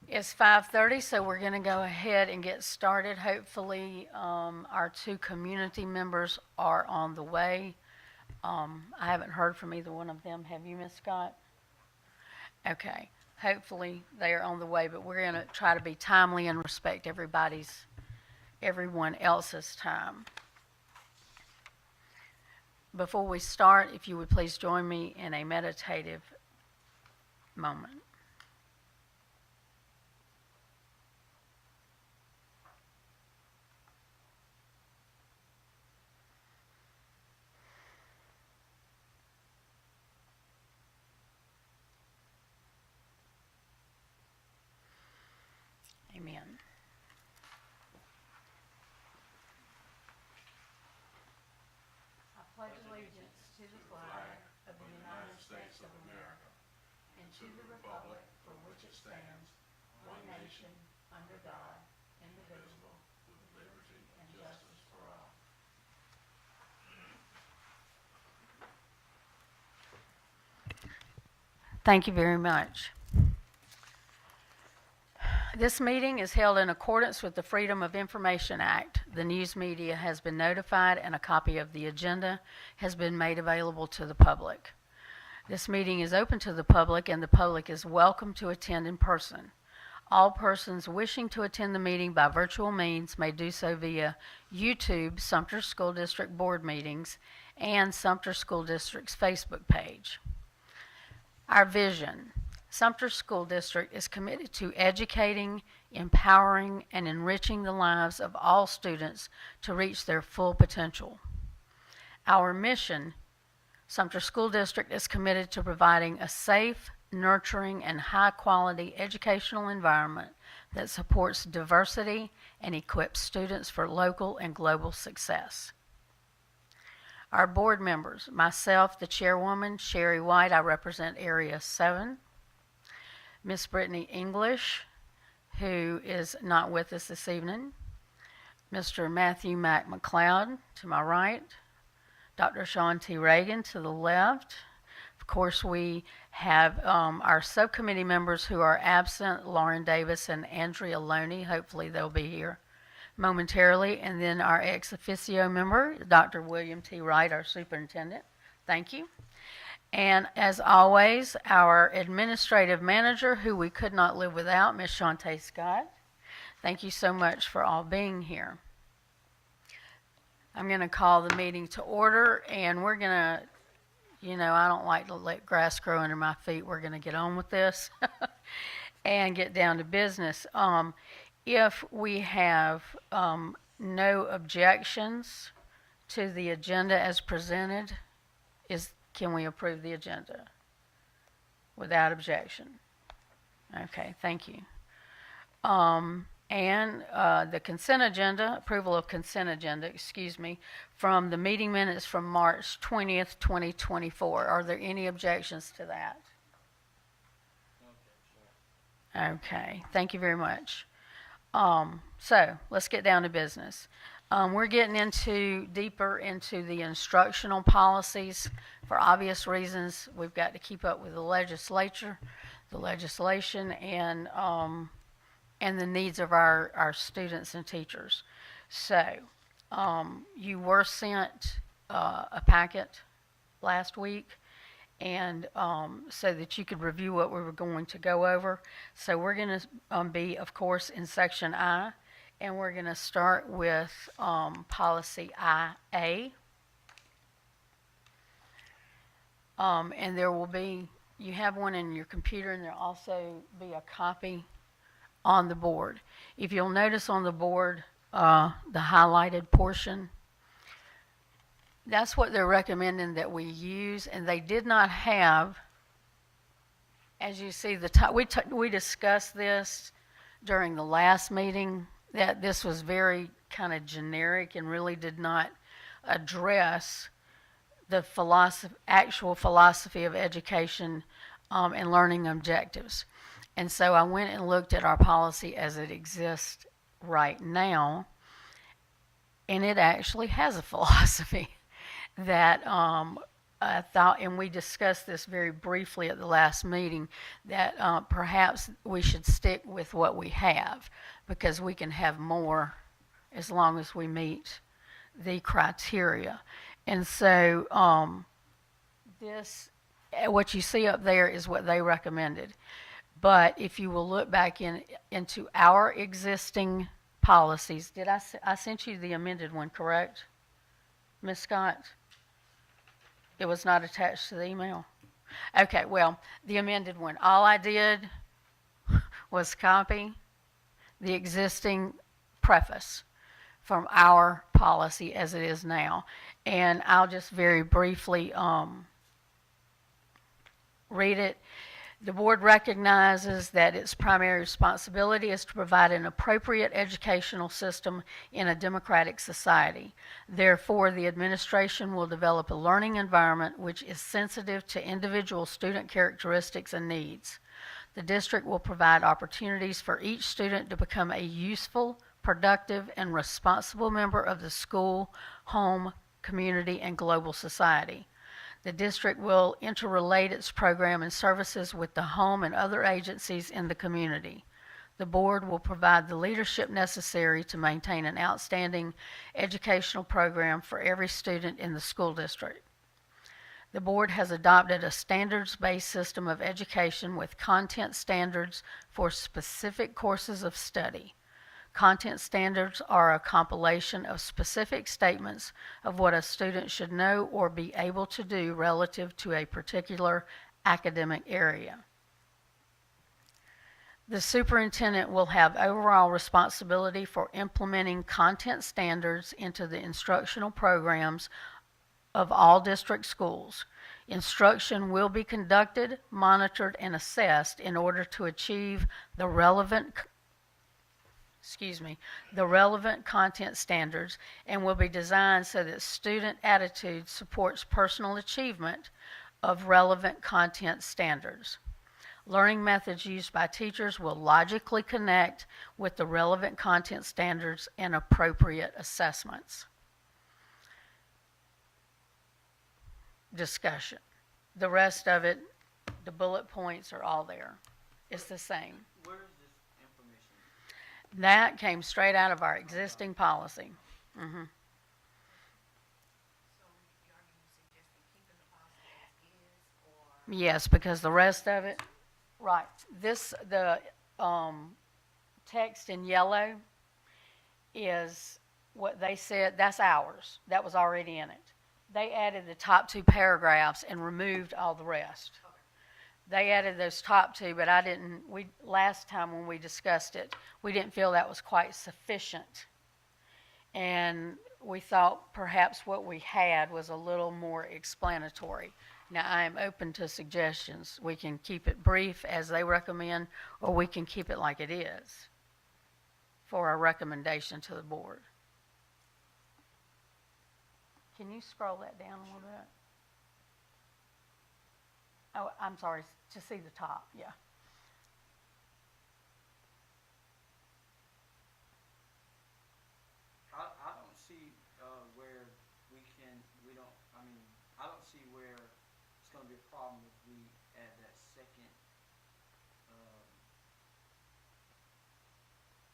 It's 5:30, so we're going to go ahead and get started. Hopefully, our two community members are on the way. I haven't heard from either one of them. Have you, Miss Scott? Okay. Hopefully, they are on the way, but we're going to try to be timely and respect everyone else's time. Before we start, if you would please join me in a meditative moment. Amen. I pledge allegiance to the flag of the United States of America and to the republic for which it stands, one nation, under God, indivisible, with liberty and justice for all. Thank you very much. This meeting is held in accordance with the Freedom of Information Act. The news media has been notified and a copy of the agenda has been made available to the public. This meeting is open to the public and the public is welcome to attend in person. All persons wishing to attend the meeting by virtual means may do so via YouTube, Sumter School District Board Meetings, and Sumter School District's Facebook page. Our vision. Sumter School District is committed to educating, empowering, and enriching the lives of all students to reach their full potential. Our mission, Sumter School District is committed to providing a safe, nurturing, and high-quality educational environment that supports diversity and equips students for local and global success. Our board members, myself, the chairwoman, Sherry White, I represent Area 7. Miss Brittany English, who is not with us this evening. Mr. Matthew Mack McLeod to my right. Dr. Sean T. Reagan to the left. Of course, we have our subcommittee members who are absent, Lauren Davis and Andrea Loney. Hopefully they'll be here momentarily. And then our ex officio member, Dr. William T. Wright, our superintendent. Thank you. And as always, our administrative manager, who we could not live without, Ms. Shantae Scott. Thank you so much for all being here. I'm going to call the meeting to order, and we're going to, I don't like to let grass grow under my feet. We're going to get on with this and get down to business. If we have no objections to the agenda as presented, can we approve the agenda without objection? Okay, thank you. And the consent agenda, approval of consent agenda, from the meeting minutes from March 20th, 2024. Are there any objections to that? Okay, thank you very much. So let's get down to business. We're getting deeper into the instructional policies. For obvious reasons, we've got to keep up with the legislation, and the needs of our students and teachers. So, you were sent a packet last week, and so that you could review what we were going to go over. So we're going to be, of course, in Section I. And we're going to start with policy IA. And there will be, you have one in your computer, and there'll also be a copy on the board. If you'll notice on the board, the highlighted portion, that's what they're recommending that we use. And they did not have, as you see, we discussed this during the last meeting, that this was very kind of generic and really did not address the actual philosophy of education and learning objectives. And so I went and looked at our policy as it exists right now, and it actually has a philosophy that I thought, and we discussed this very briefly at the last meeting, that perhaps we should stick with what we have, because we can have more as long as we meet the criteria. And so what you see up there is what they recommended. But if you will look back into our existing policies, I sent you the amended one, correct, Ms. Scott? It was not attached to the email? Okay, well, the amended one, all I did was copy the existing preface from our policy as it is now. And I'll just very briefly read it. The board recognizes that its primary responsibility is to provide an appropriate educational system in a democratic society. Therefore, the administration will develop a learning environment which is sensitive to individual student characteristics and needs. The district will provide opportunities for each student to become a useful, productive, and responsible member of the school, home, community, and global society. The district will interrelate its program and services with the home and other agencies in the community. The board will provide the leadership necessary to maintain an outstanding educational program for every student in the school district. The board has adopted a standards-based system of education with content standards for specific courses of study. Content standards are a compilation of specific statements of what a student should know or be able to do relative to a particular academic area. The superintendent will have overall responsibility for implementing content standards into the instructional programs of all district schools. Instruction will be conducted, monitored, and assessed in order to achieve the relevant content standards, and will be designed so that student attitude supports personal achievement of relevant content standards. Learning methods used by teachers will logically connect with the relevant content standards and appropriate assessments. Discussion. The rest of it, the bullet points are all there. It's the same. That came straight out of our existing policy. Mm-hmm. Yes, because the rest of it, right. The text in yellow is what they said, that's ours. That was already in it. They added the top two paragraphs and removed all the rest. They added those top two, but last time when we discussed it, we didn't feel that was quite sufficient. And we thought perhaps what we had was a little more explanatory. Now, I am open to suggestions. We can keep it brief as they recommend, or we can keep it like it is for a recommendation to the board. Can you scroll that down a little bit? Oh, I'm sorry, to see the top, yeah. I don't see where I don't see where it's going to be a problem if we add that second.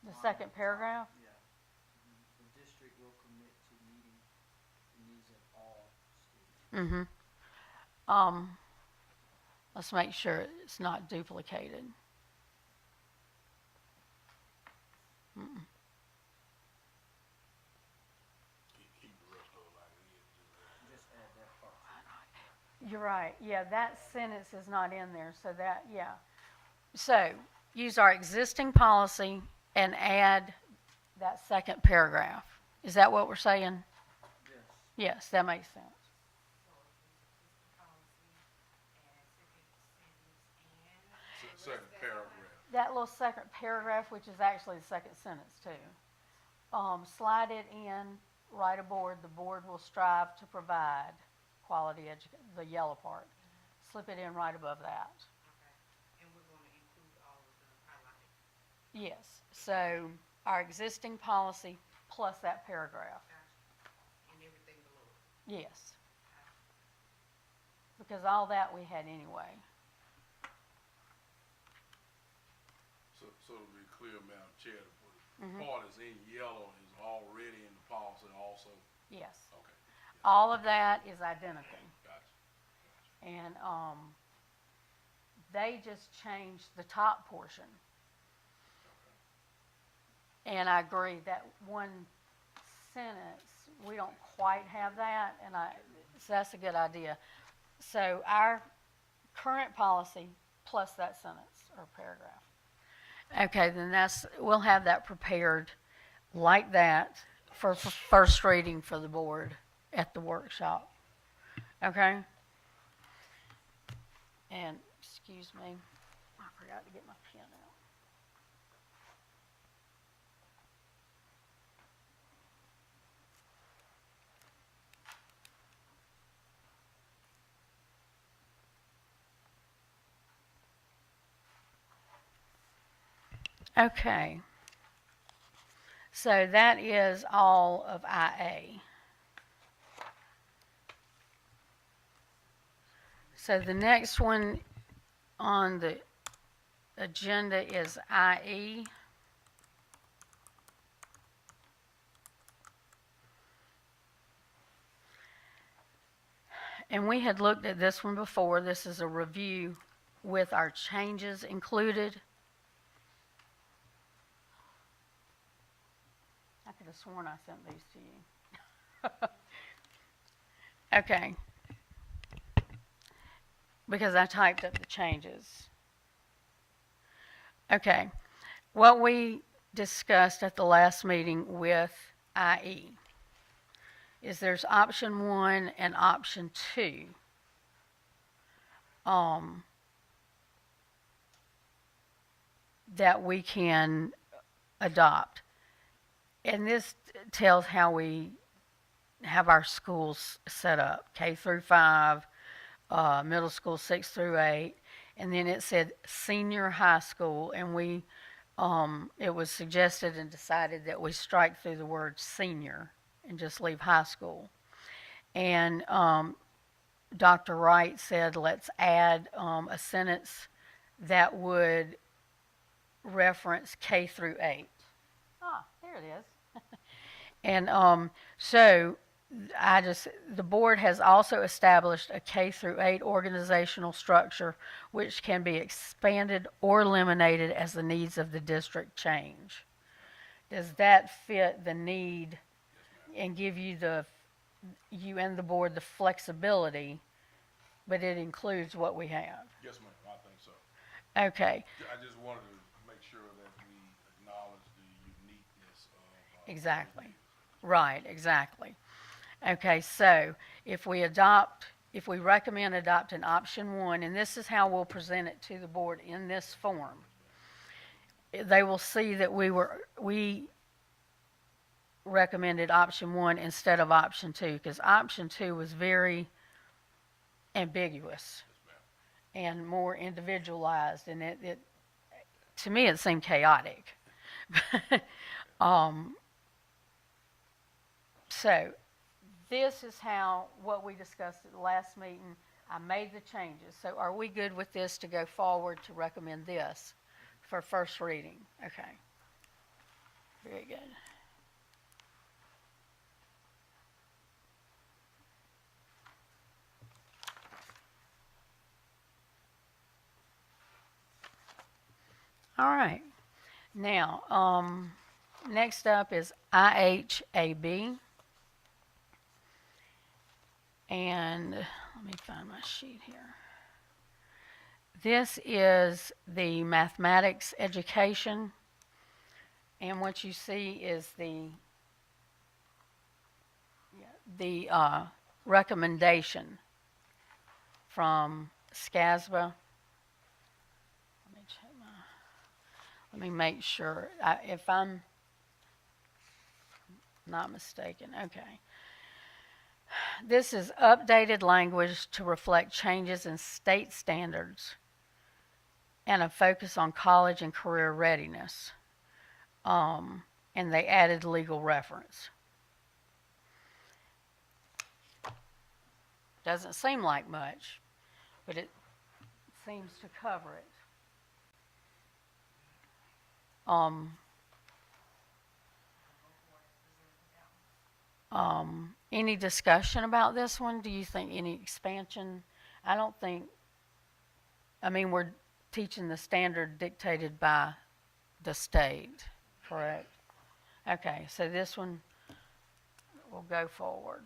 The second paragraph? Yeah. The district will commit to meeting the needs of all students. Mm-hmm. Let's make sure it's not duplicated. Mm-mm. Keep the rest of it like it is. Just add that part. You're right. Yeah, that sentence is not in there, so that, yeah. So, use our existing policy and add that second paragraph. Is that what we're saying? Yes. Yes, that makes sense. Second paragraph. That little second paragraph, which is actually the second sentence too. Slide it in, write aboard, the board will strive to provide quality education, the yellow part. Slip it in right above that. Okay, and we're going to include all of the highlighted. Yes, so our existing policy plus that paragraph. Gotcha. And everything below it. Yes. because all that we had anyway. So to be clear, Madam Chair, the Mhm. part that's in yellow is already in the policy also? Yes. Okay, All of that is identical. gotcha. And, they just changed the top portion. And I agree that one sentence, we don't quite have that, and so that's a good idea. So our current policy plus that sentence or paragraph. Okay, then we'll have that prepared like that for first reading for the board at the workshop. Okay? And, excuse me, I forgot to get my pen out. Okay. So that is all of IA. So the next one on the agenda is IE. And we had looked at this one before. This is a review with our changes included. I could have sworn I sent these to you. Okay. Because I typed up the changes. Okay. What we discussed at the last meeting with IE is there's option 1 and option 2. That we can adopt. And this tells how we have our schools set up, K through 5, middle school 6 through 8, and then it said senior high school, and it was suggested and decided that we strike through the word senior and just leave high school. And Dr. Wright said, let's add a sentence that would reference K through 8. Ah, there it is. And so the board has also established a K through 8 organizational structure which can be expanded or eliminated as the needs of the district change. Does that fit the need and give you and the board the flexibility, but it includes what we have? Yes, ma'am, I think so. Okay, I just wanted to make sure that we acknowledge the uniqueness of. exactly. Right, exactly. Okay, so if we recommend adopting option 1, and this is how we'll present it to the board in this form, they will see that we recommended option 1 instead of option 2, because option 2 was very ambiguous and more individualized, and it to me it seemed chaotic. So this is what we discussed at the last meeting. I made the changes. So are we good with this to go forward to recommend this for first reading? Okay. Very good. All right. Now, next up is IHAB. And let me find my sheet here. This is the mathematics education. And what you see is the recommendation from SCASBA. Let me make sure, if I'm not mistaken. Okay. This is updated language to reflect changes in state standards and a focus on college and career readiness. And they added legal reference. Doesn't seem like much, but it seems to cover it. Any discussion about this one? Do you think any expansion? I don't think, I mean, we're teaching the standard dictated by the state, correct? Okay, so this one will go forward.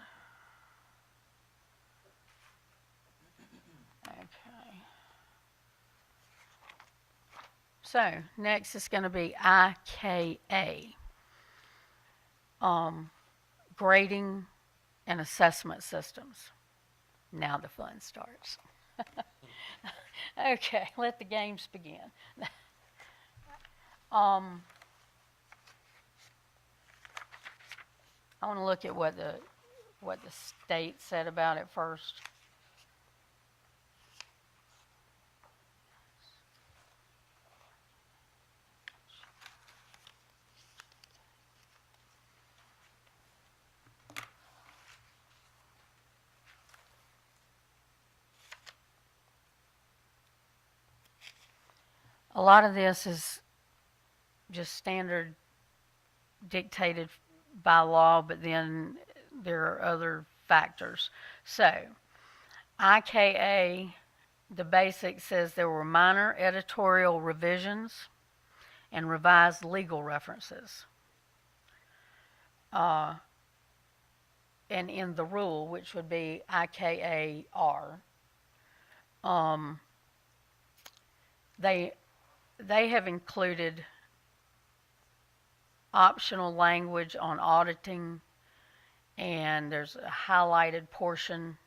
Okay. So, next is going to be IKA. Grading and assessment systems. Now the fun starts. Okay, let the games begin. I want to look at what the state said about it first. A lot of this is just standard dictated by law, but then there are other factors. So, IKA, the basic says there were minor editorial revisions and revised legal references. And in the rule, which would be IKAR, they have included optional language on auditing, and there's a highlighted portion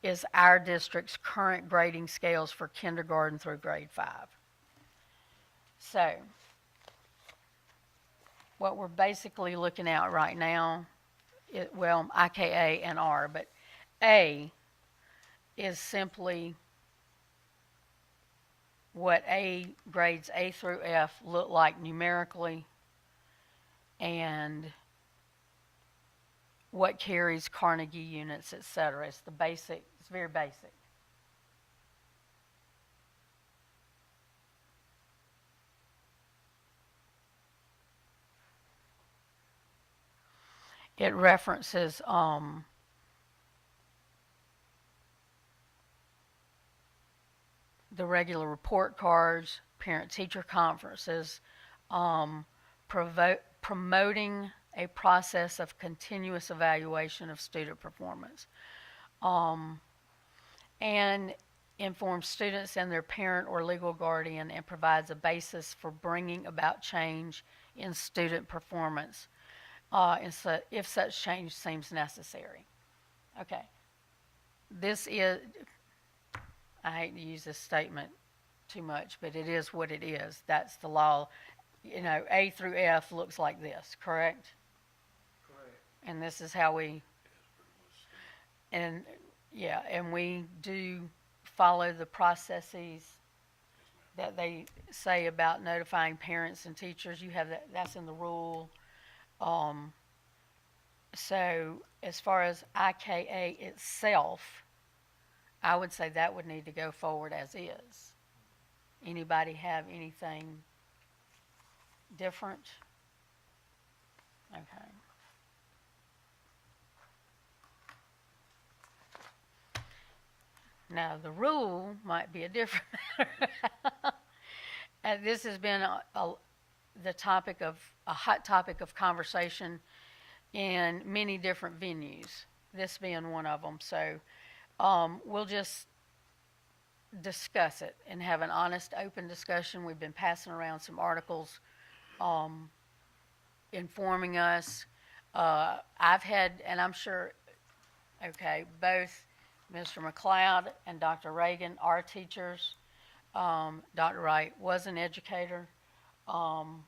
is our district's current grading scales for kindergarten through grade 5. So, what we're basically looking at right now, IKA and R, but A is simply what grades A through F look like numerically, and what carries Carnegie units, etc. It's the basic, it's very basic. It references the regular report cards, parent-teacher conferences, promoting a process of continuous evaluation of student performance, and informs students and their parent or legal guardian and provides a basis for bringing about change in student performance if such change seems necessary. Okay. This is, I hate to use this statement too much, but it is what it is. That's the law. You know, A through F looks like this, correct? Correct. And this is how we, and yeah, and we do follow the processes that they say about notifying parents and teachers. You have that, that's in the rule. So as far as IKA itself, I would say that would need to go forward as is. Anybody have anything different? Okay. Now, the rule might be a different matter. This has been the topic of, a hot topic of conversation in many different venues, this being one of them. So we'll just discuss it and have an honest, open discussion. We've been passing around some articles informing us. I've had, and I'm sure, okay, both Mr. McLeod and Dr. Reagan are teachers. Dr. Wright was an educator, and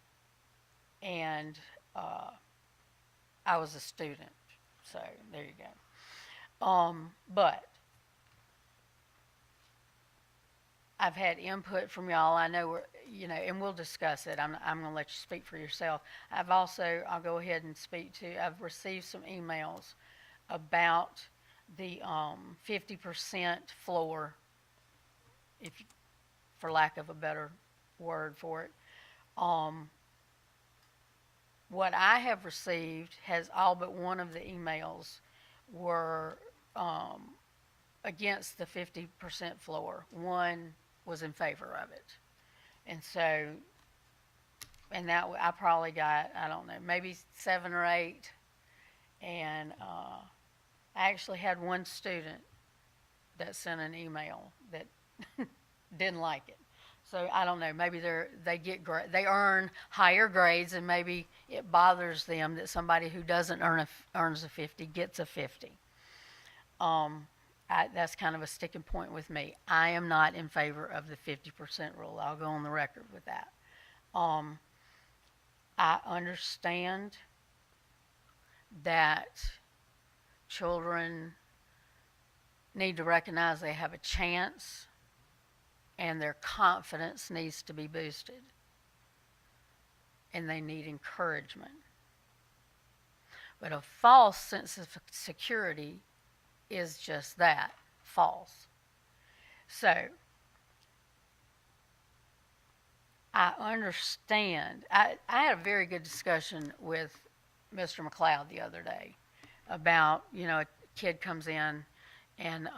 I was a student. So there you go. But I've had input from y'all. I know we're, you know, and we'll discuss it. I'm going to let you speak for yourself. I'll go ahead and speak to, I've received some emails about the 50% floor, if you- for lack of a better word for it. What I have received has all but one of the emails were against the 50% floor. One was in favor of it. And so, and that I probably got, I don't know, maybe 7 or 8. And I actually had one student that sent an email that didn't like it. So I don't know, maybe they earn higher grades, and maybe it bothers them that somebody who doesn't earns a 50 gets a 50. That's kind of a sticking point with me. I am not in favor of the 50% rule. I'll go on the record with that. I understand that children need to recognize they have a chance and their confidence needs to be boosted. And they need encouragement. But a false sense of security is just that, false. So, I understand. I had a very good discussion with Mr. McLeod the other day about, a kid comes in and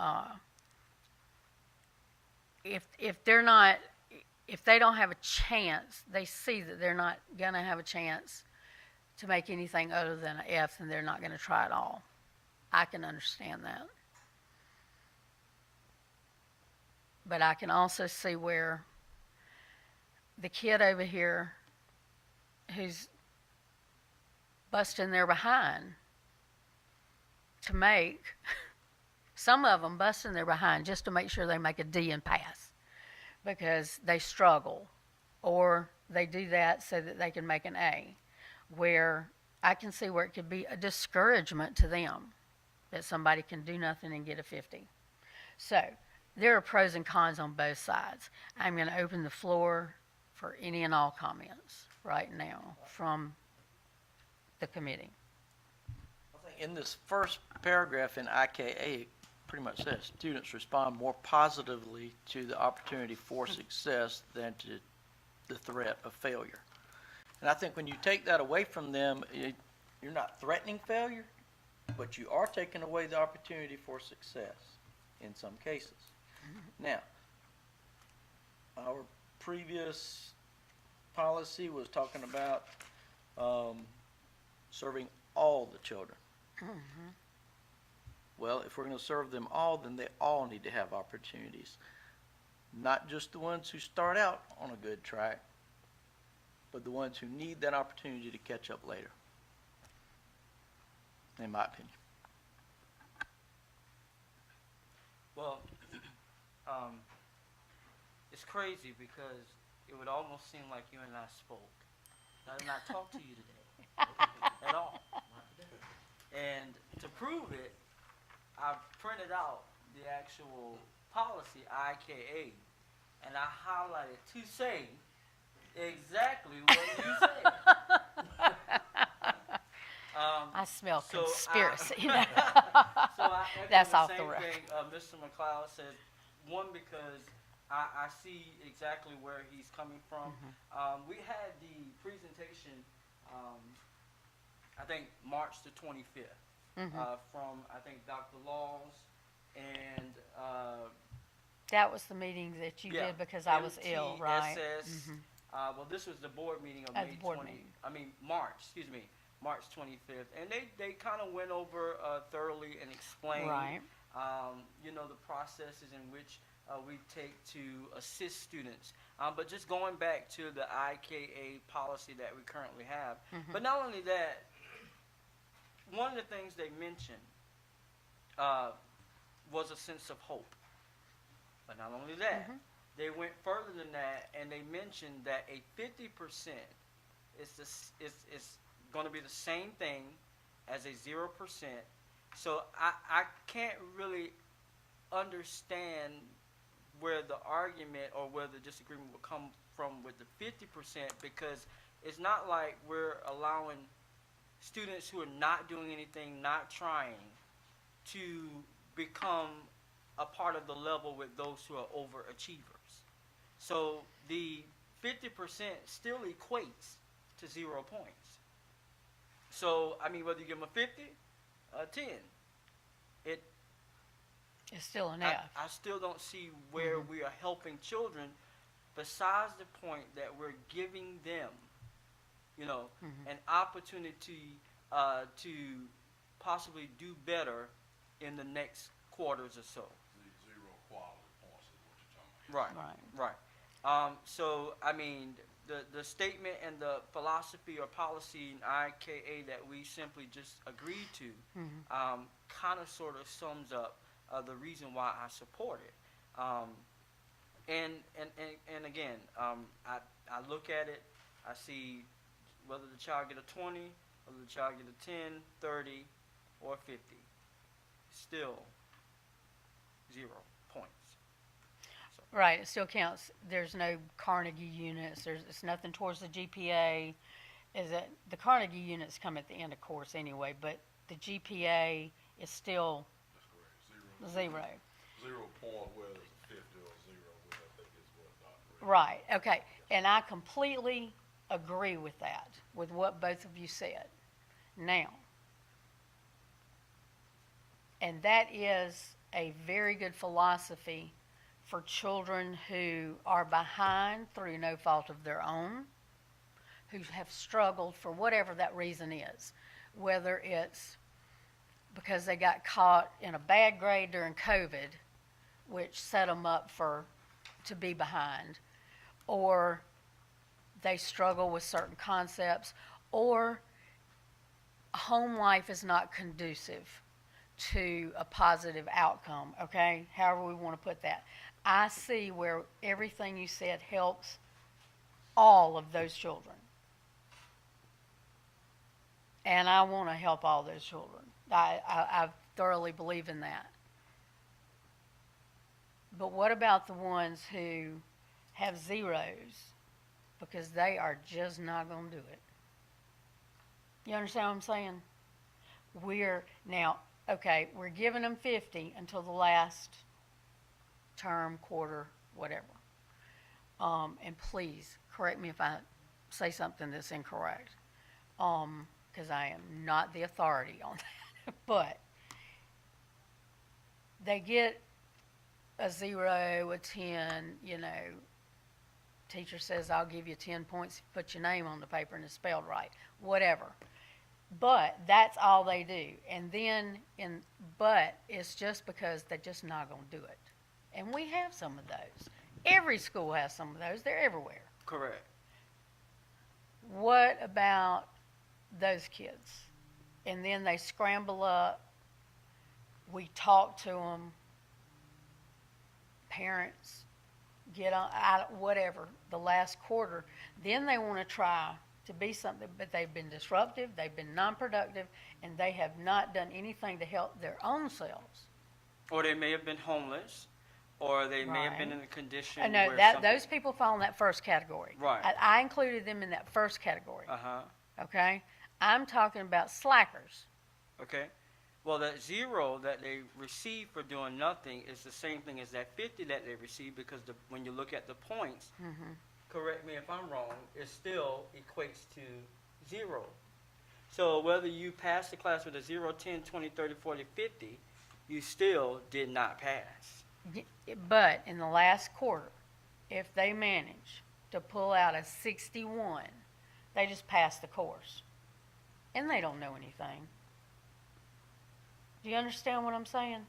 if they don't have a chance, they see that they're not going to have a chance to make anything other than an F, then they're not going to try at all. I can understand that. But I can also see where the kid over here who's busting their behind to make, some of them busting their behind just to make sure they make a D and pass because they struggle, or they do that so that they can make an A, where I can see where it could be a discouragement to them that somebody can do nothing and get a 50. So there are pros and cons on both sides. I'm going to open the floor for any and all comments right now from the committee. I think in this first paragraph in IKA, it pretty much says students respond more positively to the opportunity for success than to the threat of failure. And I think when you take that away from them, you're not threatening failure, but you are taking away the opportunity for success in some cases. Now, our previous policy was talking about serving all the children. Well, if we're going to serve them all, then they all need to have opportunities. Not just the ones who start out on a good track, but the ones who need that opportunity to catch up later, in my opinion. Well, it's crazy because it would almost seem like you and I spoke. I did not talk to you today at all. And to prove it, I printed out the actual policy, IKA, and I highlighted to say exactly what you said. I smell so conspiracy. So I echo That's off the same record. thing Mr. McLeod said. One, because I see exactly where he's coming from. We had the presentation, I think March the 25th, from I think Dr. Laws and That was the meeting that you did because I was ill, right? MTSS. Well, this was the board meeting of The May board 20. meeting. March 25th, and they kind of went over thoroughly and explained, Right. The processes in which we take to assist students. But just going back to the IKA policy that we currently have, but not only that, one of the things they mentioned was a sense of hope. But not only that, they went further than that, and they mentioned that a 50% is going to be the same thing as a 0%. So I can't really understand where the argument or where the disagreement will come from with the 50%, because it's not like we're allowing students who are not doing anything, not trying, to become a part of the level with those who are overachievers. So the 50% still equates to 0 points. So, I mean, whether you give them a 50, a 10, it, It's still an I, F. I still don't see where we are helping children besides the point that we're giving them, you know, an opportunity to possibly do better in the next quarters or so. Zero quality points is what you're talking about. Right. Right. So, I mean, the statement and the philosophy or policy in IKA that we simply just agreed to kind of sort of sums up the reason why I support it. And again, I look at it, I see whether the child get a 20, whether the child get a 10, 30, or 50. Still 0 points. Right, it still counts. There's no Carnegie units. It's nothing towards the GPA. Is that the Carnegie units come at the end of course anyway, but the GPA is still That's correct. 0. 0 point, whether it's a 50 or 0, which I think is what Dr. Right, okay. And I completely agree with that, with what both of you said. Now, and that is a very good philosophy for children who are behind through no fault of their own, who have struggled for whatever that reason is, whether it's because they got caught in a bad grade during COVID, which set them up to be behind, or they struggle with certain concepts, or home life is not conducive to a positive outcome, okay? However we want to put that. I see where everything you said helps all of those children. And I want to help all those children. I thoroughly believe in that. But what about the ones who have zeros because they are just not going to do it? You understand what I'm saying? We're giving them 50 until the last term, quarter, whatever. And please correct me if I say something that's incorrect, because I am not the authority on that. But they get a 0, a 10, teacher says, I'll give you 10 points if you put your name on the paper and it's spelled right, whatever. But that's all they do. And then, but it's just because they're just not going to do it. And we have some of those. Every school has some of those. They're everywhere. Correct. What about those kids? And then they scramble up. We talk to them. Parents get on, whatever, the last quarter. Then they want to try to be something, but they've been disruptive, they've been non-productive, and they have not done anything to help their own selves. Or they may have been homeless, or they may have been Right. in a condition I know where that something- those people fall in that first category. Right. I included them in that first category. Uh-huh. Okay, I'm talking about slackers. Okay. Well, that 0 that they receive for doing nothing is the same thing as that 50 that they receive, because when you look at the points, correct me if I'm wrong, it still equates to 0. So whether you pass the class with a 0, 10, 20, 30, 40, 50, you still did not pass. But in the last quarter, if they manage to pull out a 61, they just pass the course. And they don't know anything. Do you understand what I'm saying?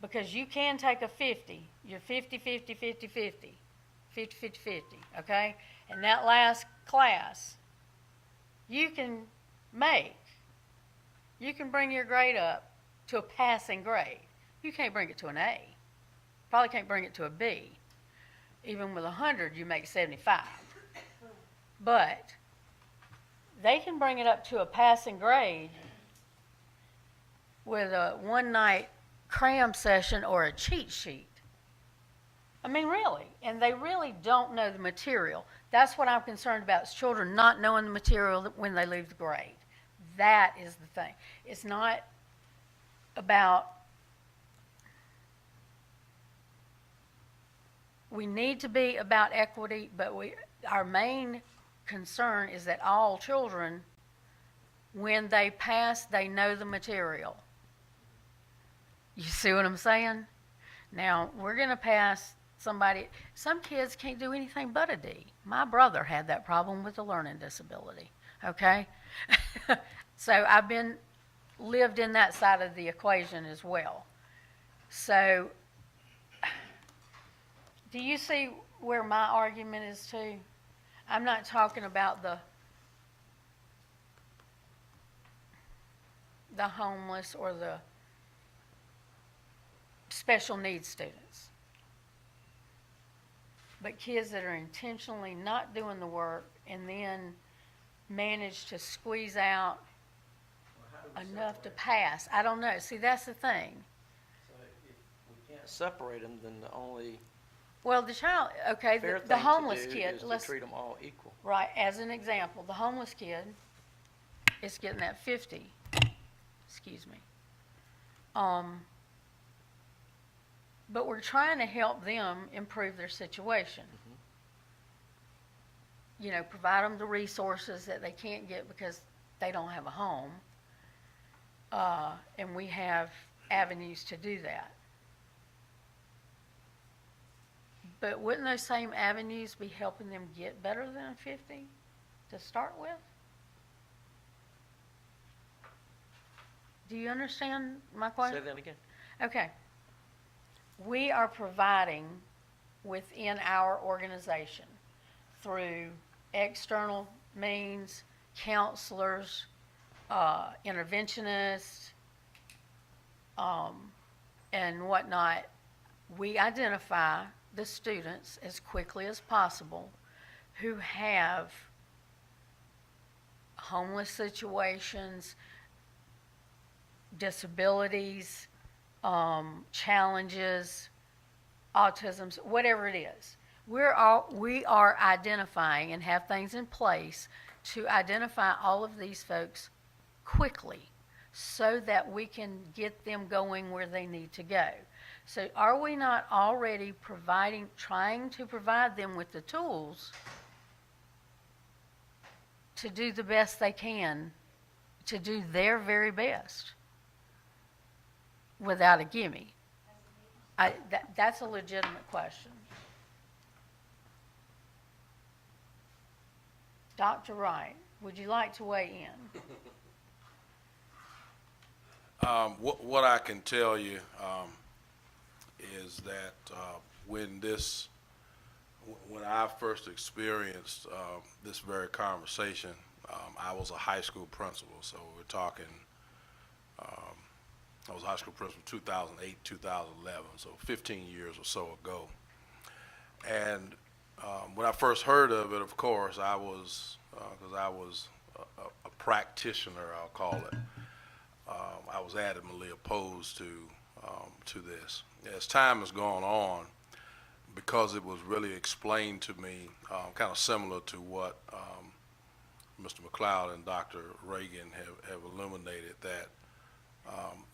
Because you can take a 50. You're 50, 50, 50, 50. 50, 50, 50, okay? And that last class, you can bring your grade up to a passing grade. You can't bring it to an A. Probably can't bring it to a B. Even with 100, you make 75. But they can bring it up to a passing grade with a one-night cram session or a cheat sheet. I mean, really. And they really don't know the material. That's what I'm concerned about, is children not knowing the material when they leave the grade. That is the thing. It's not about, we need to be about equity, but our main concern is that all children, when they pass, they know the material. You see what I'm saying? Now, we're going to pass somebody, some kids can't do anything but a D. My brother had that problem with a learning disability, okay? So I've lived in that side of the equation as well. So, do you see where my argument is too? I'm not talking about the homeless or the special needs students, but kids that are intentionally not doing the work and then manage to squeeze out enough to pass. I don't know. See, that's the thing. So if we can't separate them, then the only Well, the child, okay, fair the thing homeless to do kid, is to let's, treat them all equal. right, as an example, the homeless kid is getting that 50, excuse me. But we're trying to help them improve their situation. You know, provide them the resources that they can't get because they don't have a home. And we have avenues to do that. But wouldn't those same avenues be helping them get better than a 50 to start with? Do you understand my question? Say that again. Okay. We are providing within our organization through external means, counselors, interventionists, and whatnot. We identify the students as quickly as possible who have homeless situations, disabilities, challenges, autism, whatever it is. We are identifying and have things in place to identify all of these folks quickly so that we can get them going where they need to go. So are we not already trying to provide them with the tools to do the best they can, to do their very best without a gimme? That's a legitimate question. Dr. Wright, would you like to weigh in? What I can tell you is that when I first experienced this very conversation, I was a high school principal. So we're talking, I was a high school principal 2008, 2011, so 15 years or so ago. And when I first heard of it, of course, I was, because I was a practitioner, I'll call it. I was adamantly opposed to this. As time has gone on, because it was really explained to me, kind of similar to what Mr. McLeod and Dr. Reagan have illuminated, that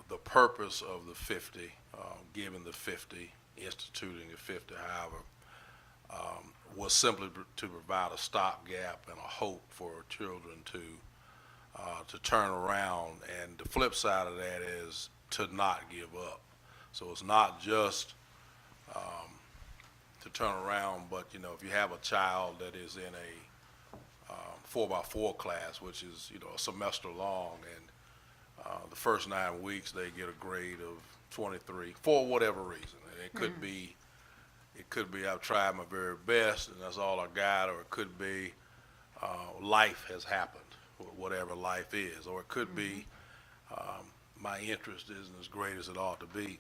the purpose of the 50, giving the 50, instituting the 50, however, was simply to provide a stopgap and a hope for children to turn around. And the flip side of that is to not give up. So it's not just to turn around, but you know, if you have a child that is in a 4x4 class, which is, you know, a semester long, and the first 9 weeks they get a grade of 23 for whatever reason, and it could be I've tried my very best and that's all I got, or it could be life has happened, whatever life is, or it could be my interest isn't as great as it ought to be.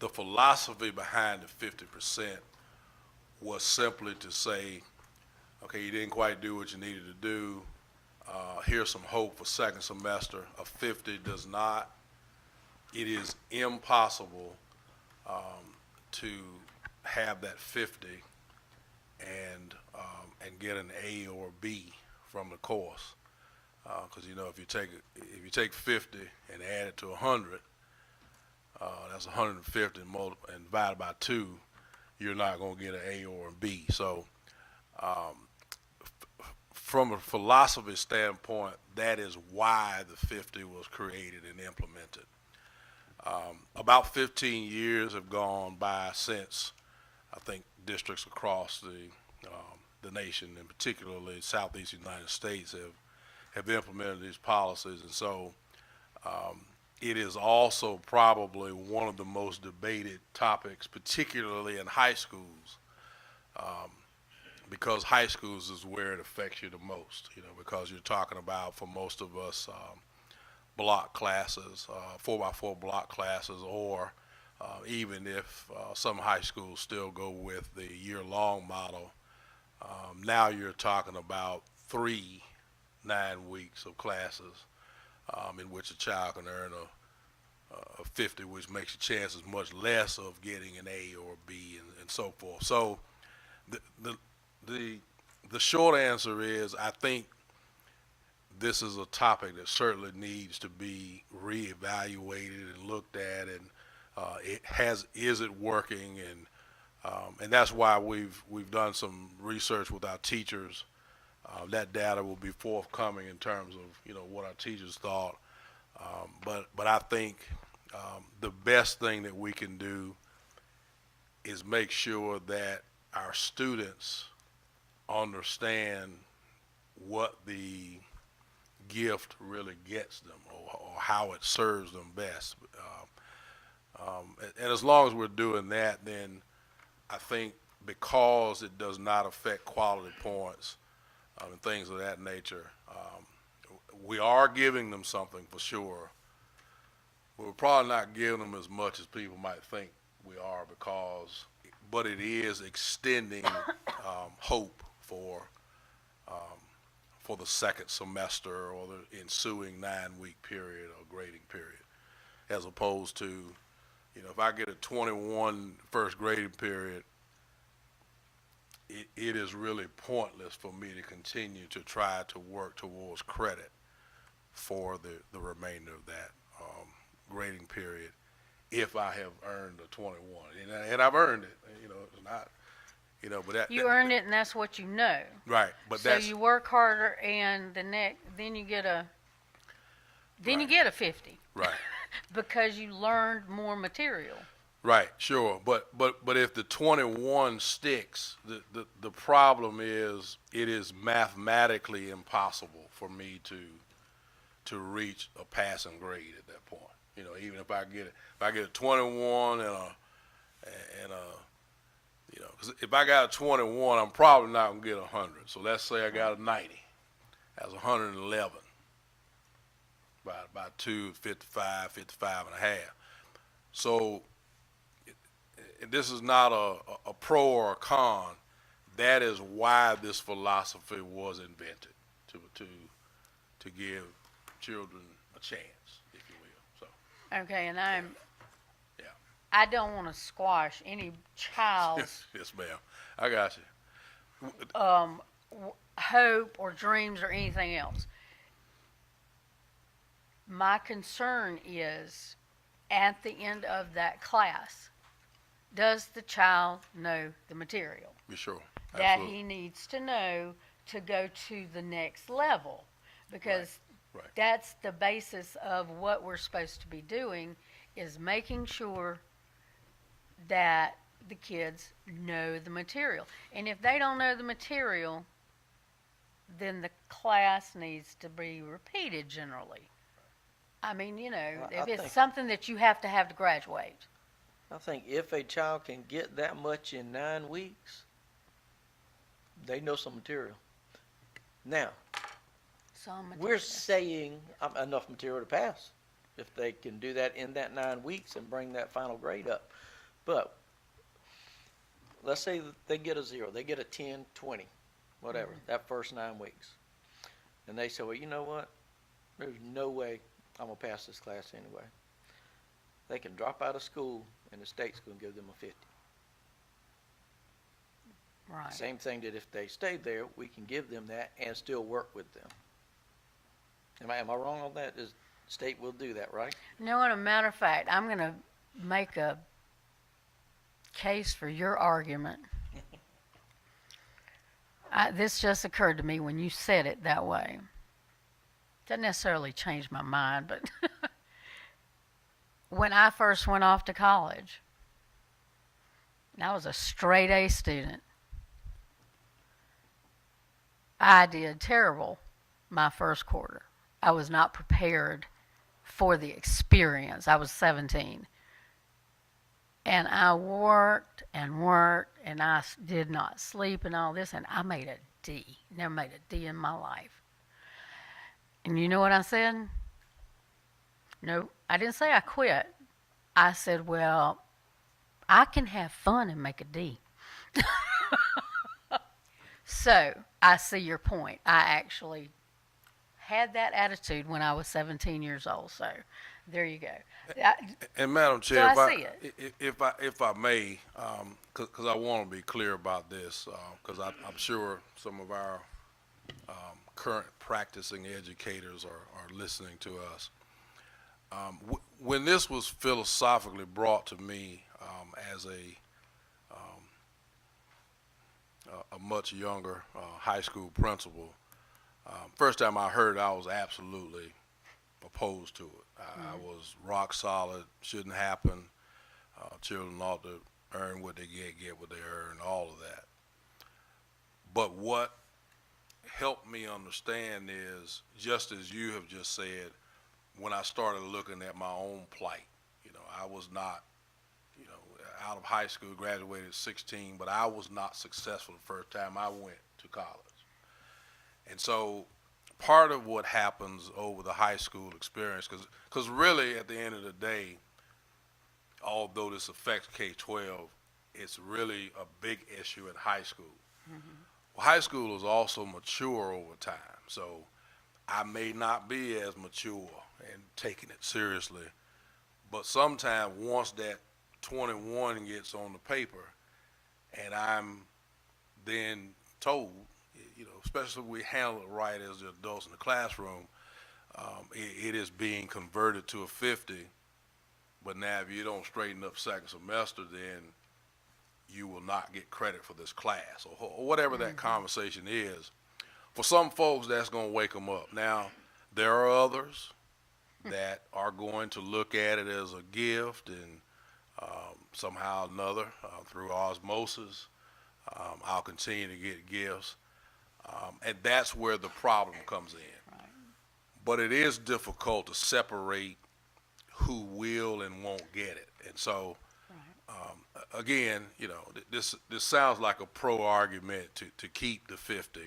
The philosophy behind the 50% was simply to say, okay, you didn't quite do what you needed to do. Here's some hope for second semester. A 50 does not, it is impossible to have that 50 and get an A or B from the course. Because if you take 50 and add it to 100, that's 150 and divided by 2, you're not going to get an A or a B. So from a philosophy standpoint, that is why the 50 was created and implemented. About 15 years have gone by since I think districts across the nation, and particularly southeast United States, have implemented these policies, and so it is also probably one of the most debated topics, particularly in high schools, because high schools is where it affects you the most. Because you're talking about, for most of us, block classes, 4x4 block classes, or even if some high schools still go with the year-long model, now you're talking about 3 9 weeks of classes in which a child can earn a 50, which makes your chances much less of getting an A or a B and so forth. So the short answer is, I think this is a topic that certainly needs to be reevaluated and looked at, and is it working, and that's why we've done some research with our teachers. That data will be forthcoming in terms of what our teachers thought, but I think the best thing that we can do is make sure that our students understand what the gift really gets them, or how it serves them best. And as long as we're doing that, then I think, because it does not affect quality points and things of that nature, we are giving them something for sure. We're probably not giving them as much as people might think we are, but it is extending hope for the second semester or the ensuing 9-week period or grading period, as opposed to, if I get a 21 first grading period, it is really pointless for me to continue to try to work towards credit for the remainder of that grading period if I have earned a 21, and I've earned it. It's not, but You earned it, and that's what you know. right. But So you work harder, and then you get a Right. you get a 50 right. because you learned more material. Right, sure, but if the 21 sticks, the problem is, it is mathematically impossible for me to reach a passing grade at that point. Even if I get a 21 and a 'cause if I got a 21, I'm probably not gonna get 100. So let's say I got a 90, that's 111 by 2, 55, 55 and a half. So this is not a pro or a con. That is why this philosophy was invented, to give children a chance, if you will. So Okay, and yeah. I don't want to squash any child's Yes, ma'am. I got you. hope or dreams or anything else. My concern is, at the end of that class, does the child know the material Be sure. that Absolutely. he needs to know to go to the next level? Because Right. that's the basis of what we're supposed to be doing, is making sure that the kids know the material. And if they don't know the material, then the class needs to be repeated generally. I mean, Well, if I it's think- something that you have to graduate. I think if a child can get that much in 9 weeks, they know some material. Now, Some we're material. saying enough material to pass if they can do that in that 9 weeks and bring that final grade up. But let's say that they get a 0, they get a 10, 20, whatever, that first 9 weeks. And they say, well, you know what? There's no way I'm going to pass this class anyway. They can drop out of school and the state's going to give them a 50. Right. Same thing that if they stay there, we can give them that and still work with them. Am I wrong on that? Is state will do that, right? No, and a matter of fact, I'm going to make a case for your argument. This just occurred to me when you said it that way. Doesn't necessarily change my mind, but when I first went off to college, and I was a straight A student. I did terrible my first quarter. I was not prepared for the experience. I was 17. And I worked and worked, and I did not sleep and all this, and I made a D. Never made a D in my life. And you know what I said? No, I didn't say I quit. I said, well, I can have fun and make a D. So I see your point. I actually had that attitude when I was 17 years old. So there you go. And Madam Chair, So I see if I may, because I want to be clear about this, because I'm sure some of our current practicing educators are listening to us. When this was philosophically brought to me as a much younger high school principal, first time I heard it, I was absolutely opposed to it. I was rock solid, shouldn't happen. Children ought to earn what they get what they earn, all of that. But what helped me understand is, just as you have just said, when I started looking at my own plight, I was not, out of high school, graduated at 16, but I was not successful the first time I went to college. And so part of what happens over the high school experience, because really at the end of the day, although this affects K-12, it's really a big issue in high school. Well, high school is also mature over time, so I may not be as mature and taking it seriously, but sometimes once that 21 gets on the paper and I'm then told, especially if we handle it right as the adults in the classroom, it is being converted to a 50, but now if you don't straighten up second semester, then you will not get credit for this class, or whatever that conversation is. For some folks, that's going to wake them up. Now, there are others that are going to look at it as a gift, and somehow or another, through osmosis, I'll continue to get gifts. And that's where the problem comes in. Right. But it is difficult to separate who will and won't get it. And so, again, this sounds like a pro argument to keep the 50.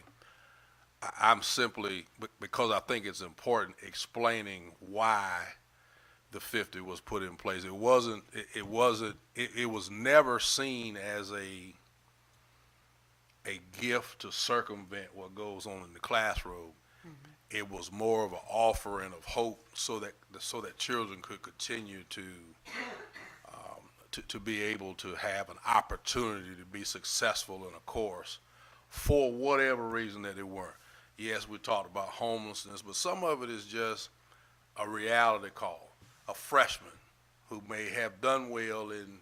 I'm simply, because I think it's important, explaining why the 50 was put in place. It was never seen as a gift to circumvent what goes on in the classroom. It was more of an offering of hope so that children could continue to be able to have an opportunity to be successful in a course for whatever reason that they weren't. Yes, we talked about homelessness, but some of it is just a reality call. A freshman who may have done well in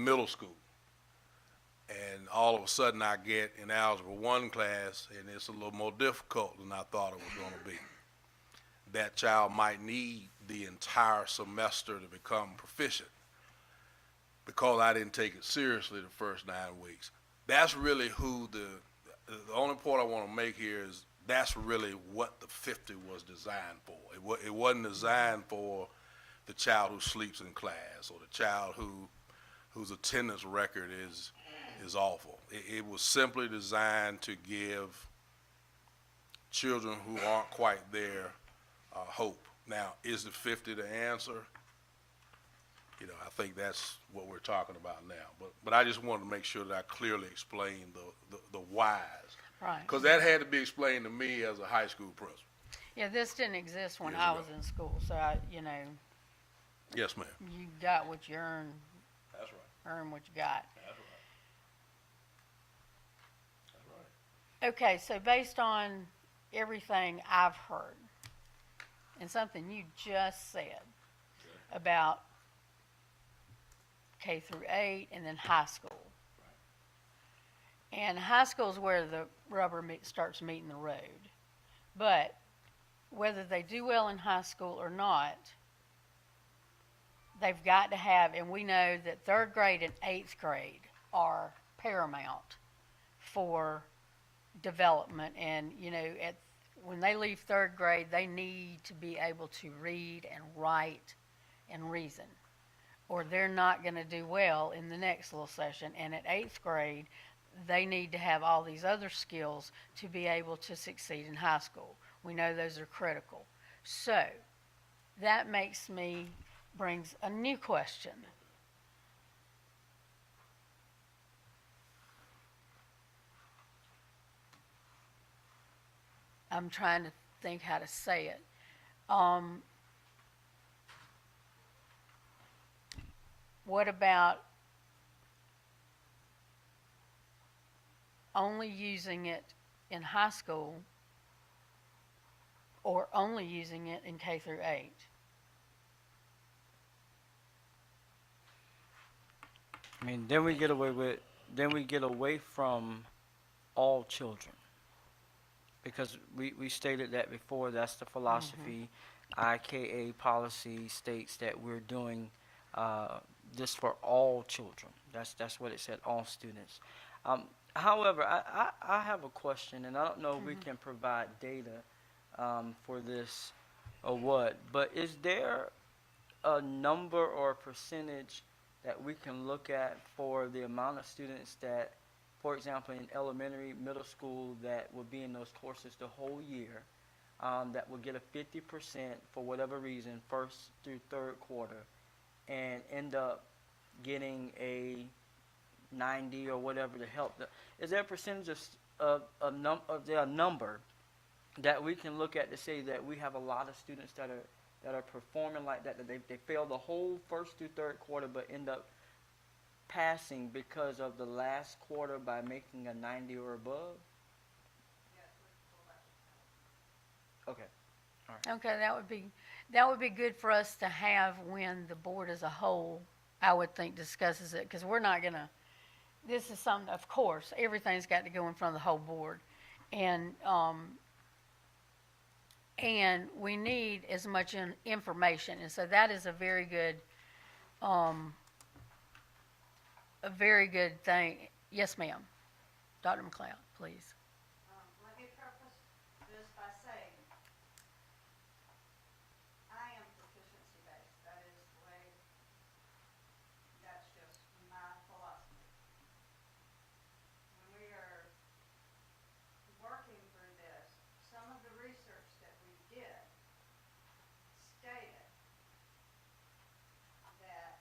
middle school, and all of a sudden I get in Algebra 1 class and it's a little more difficult than I thought it was going to be. That child might need the entire semester to become proficient because I didn't take it seriously the first 9 weeks. That's really who the only point I want to make here is that's really what the 50 was designed for. It wasn't designed for the child who sleeps in class or the child whose attendance record is awful. It was simply designed to give children who aren't quite there hope. Now, is the 50 the answer? I think that's what we're talking about now. But I just wanted to make sure that I clearly explained the whys. Right. Because that had to be explained to me as a high school principal. Yeah, this didn't exist when Years I ago. was in school, so Yes, ma'am. you got what you earned, That's right. earn what you got. That's right. That's right. Okay, so based on everything I've heard and something you just said about K through 8 and then high school. And high school is where the rubber starts meeting the road. But whether they do well in high school or not, they've got to have, and we know that 3rd grade and 8th grade are paramount for development. And, you know, when they leave 3rd grade, they need to be able to read and write and reason, or they're not going to do well in the next little session. And at 8th grade, they need to have all these other skills to be able to succeed in high school. We know those are critical. So that brings a new question. I'm trying to think how to say it. What about only using it in high school or only using it in K through 8? I mean, then we get away from all children. Because we stated that before, that's the philosophy. IKA policy states that we're doing this for all children. That's what it said, all students. However, I have a question, and I don't know if we can provide data for this or what, but is there a number or a percentage that we can look at for the amount of students that, for example, in elementary, middle school, that will be in those courses the whole year, that will get a 50% for whatever reason, 1st through 3rd quarter, and end up getting a 90 or whatever to help them? Is there a percentage of a number that we can look at to say that we have a lot of students that are performing like that they fail the whole 1st through 3rd quarter but end up passing because of the last quarter by making a 90 or above? Okay. Okay, that would be good for us to have when the board as a whole, I would think, discusses it, because we're not gonna, this is something, of course, everything's got to go in front of the whole board. And we need as much information, and so that is a very good thing. Yes, ma'am. Dr. McLeod, please. Let me preface this by saying, I am proficiency based. That is the way, that's just my philosophy. When we are working through this, some of the research that we did stated that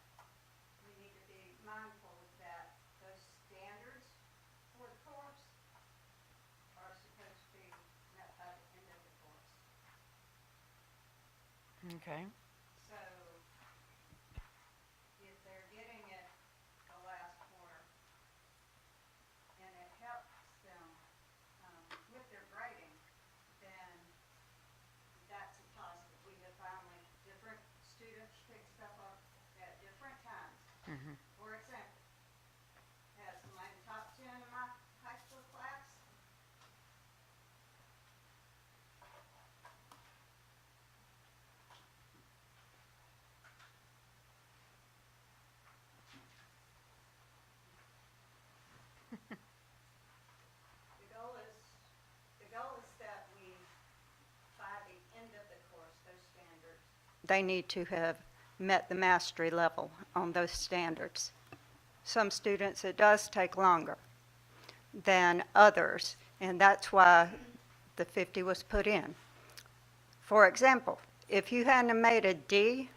we need to be mindful that those standards for the course are supposed to be met by the end of the course. Okay. So if they're getting it the last quarter and it helps them with their grading, then that's a positive. We have found like different students pick stuff up at different times. For example, had somebody in the top 10 in my high school class. The goal is that we, by the end of the course, those standards, they need to have met the mastery level on those standards. Some students, it does take longer than others, and that's why the 50 was put in. For example, if you hadn't made a D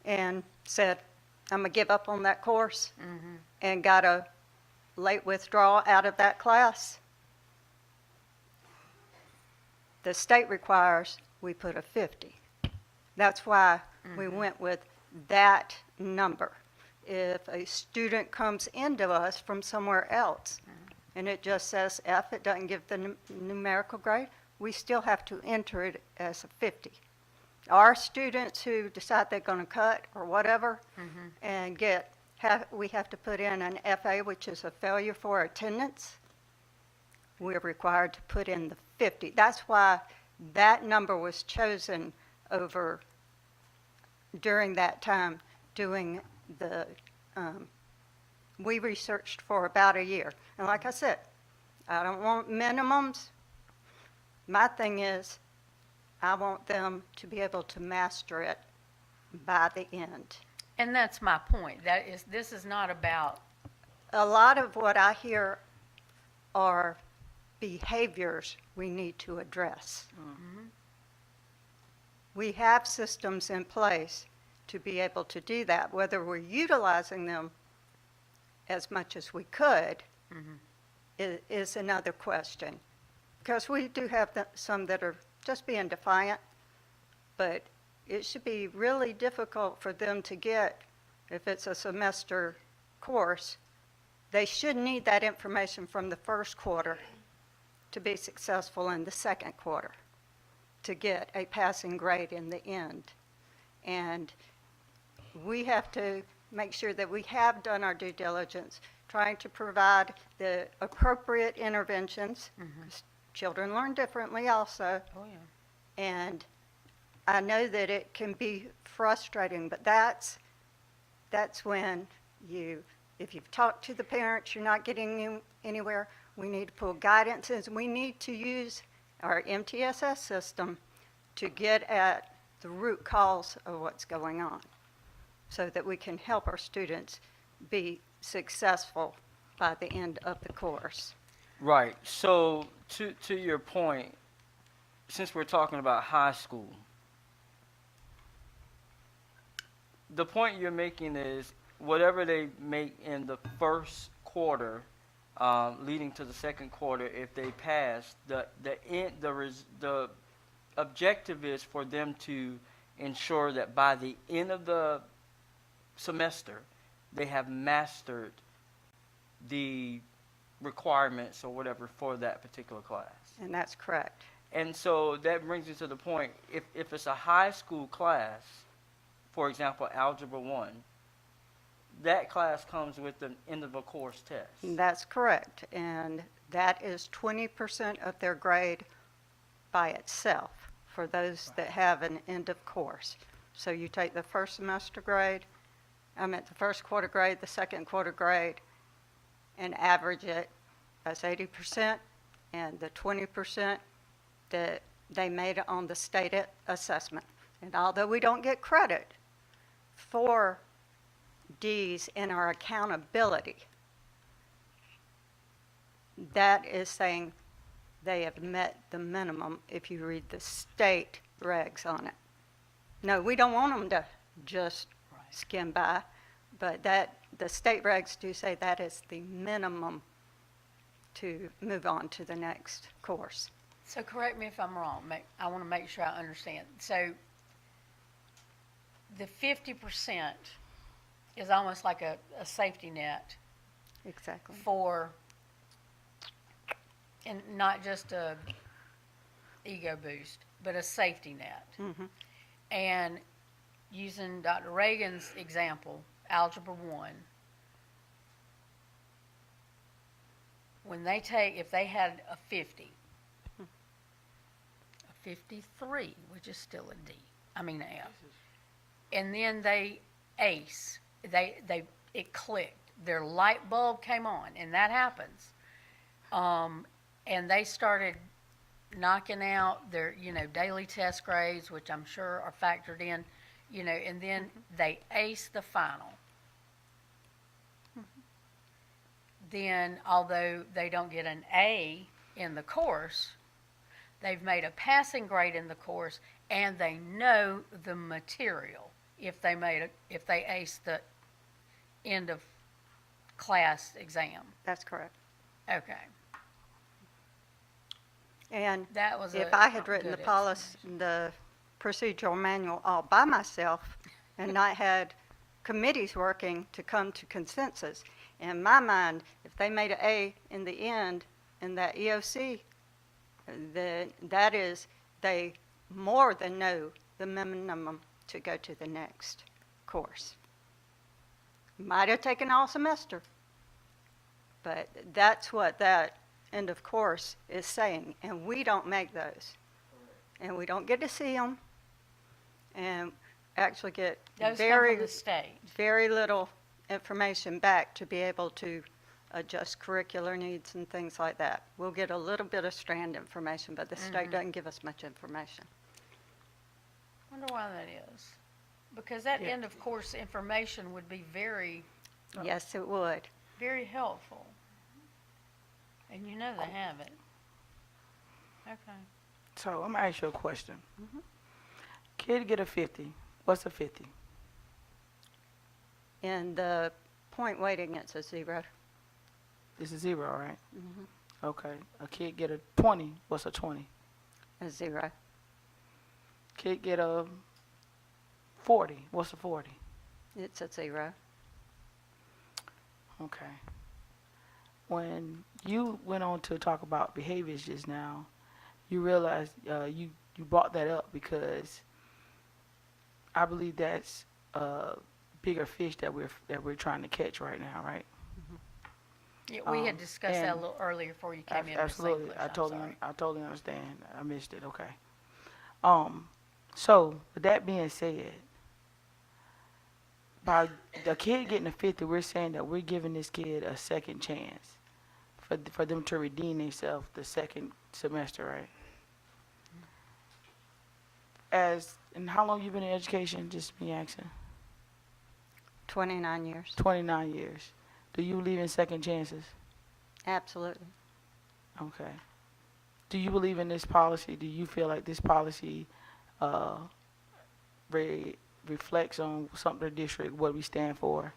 and said, I'm going to give up on that course, and got a late withdrawal out of that class, the state requires we put a 50. That's why we went with that number. If a student comes into us from somewhere else, and it just says F, it doesn't give the numerical grade, we still have to enter it as a 50. Our students who decide they're going to cut or whatever and we have to put in an FA, which is a failure for attendance. We're required to put in the 50. That's why that number was chosen over during that time doing the, we researched for about a year. And like I said, I don't want minimums. My thing is, I want them to be able to master it by the end. And that's my point. This is not about, A lot of what I hear are behaviors we need to address. We have systems in place to be able to do that. Whether we're utilizing them as much as we could is another question. Because we do have some that are just being defiant, but it should be really difficult for them to get, if it's a semester course, they should need that information from the first quarter to be successful in the second quarter, to get a passing grade in the end. And we have to make sure that we have done our due diligence, trying to provide the appropriate interventions. 'Cause children learn differently also. oh yeah. And I know that it can be frustrating, but that's when if you've talked to the parents, you're not getting anywhere, we need to pull guidances. We need to use our MTSS system to get at the root cause of what's going on so that we can help our students be successful by the end of the course. Right. So to your point, since we're talking about high school, the point you're making is whatever they make in the first quarter, leading to the second quarter, if they pass, the objective is for them to ensure that by the end of the semester, they have mastered the requirements or whatever for that particular class. And that's correct. And so that brings me to the point, if it's a high school class, for example, Algebra 1, that class comes with an end of a course test. That's correct, and that is 20% of their grade by itself for those that have an end of course. So you take the first semester grade, the first quarter grade, the second quarter grade, and average it, that's 80%, and the 20% that they made on the state assessment. And although we don't get credit for D's in our accountability, that is saying they have met the minimum if you read the state regs on it. No, we don't want them to just skim by, but the state regs do say that is the minimum to move on to the next course. So correct me if I'm wrong. I want to make sure I understand. So the 50% is almost like a safety net Exactly. for, and not just a ego boost, but a safety net. And using Dr. Reagan's example, Algebra 1, when they if they had a 50, a 53, which is still a D, an F, and then they ace, it clicked, their light bulb came on, and that happens. And they started knocking out their, daily test grades, which I'm sure are factored in, and then they ace the final. Then, although they don't get an A in the course, they've made a passing grade in the course, and they know the material if they ace the end of class exam. That's correct. Okay. And That was if a I had written the good policy, the procedural manual all by myself and not had committees working to come to consensus. In my mind, if they made an A in the end in that EOC, then that is, they more than know the minimum to go to the next course. Might have taken all semester, but that's what that end of course is saying, and we don't make those. And we don't get to see them, and actually get Those come very, from the state. very little information back to be able to adjust curricular needs and things like that. We'll get a little bit of strand information, but the state doesn't give us much information. Wonder why that is. Because that end of course information would be very, Yes, it would. very helpful. And you know they have it. Okay. So I'm gonna ask you a question. Kid get a 50. What's a 50? In the point weighting, it's a 0. It's a 0, right? Mhm. Okay. A kid get a 20. What's a 20? A 0. Kid get a 40. What's a 40? It's a 0. Okay. When you went on to talk about behaviors just now, you realized you brought that up because I believe that's a bigger fish that we're trying to catch right now, right? Yeah, we had discussed that a and little earlier before you came in. Ms. Absolutely. English. I I'm totally sorry. I totally understand. I missed it. Okay. So with that being said, by the kid getting a 50, we're saying that we're giving this kid a second chance for them to redeem themselves the second semester, right? And how long you been in education? Just me asking. 29 years. 29 years. Do you believe in second chances? Absolutely. Okay. Do you believe in this policy? Do you feel like this policy reflects on something the district, what we stand for?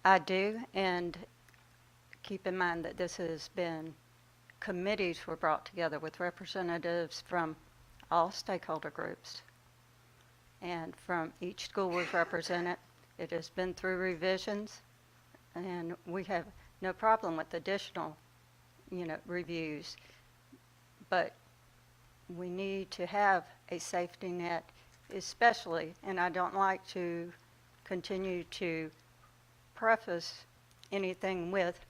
I do, and keep in mind that this has been, committees were brought together with representatives from all stakeholder groups, and from each school was represented. It has been through revisions, and we have no problem with additional, reviews. But we need to have a safety net, especially, and I don't like to continue to preface anything with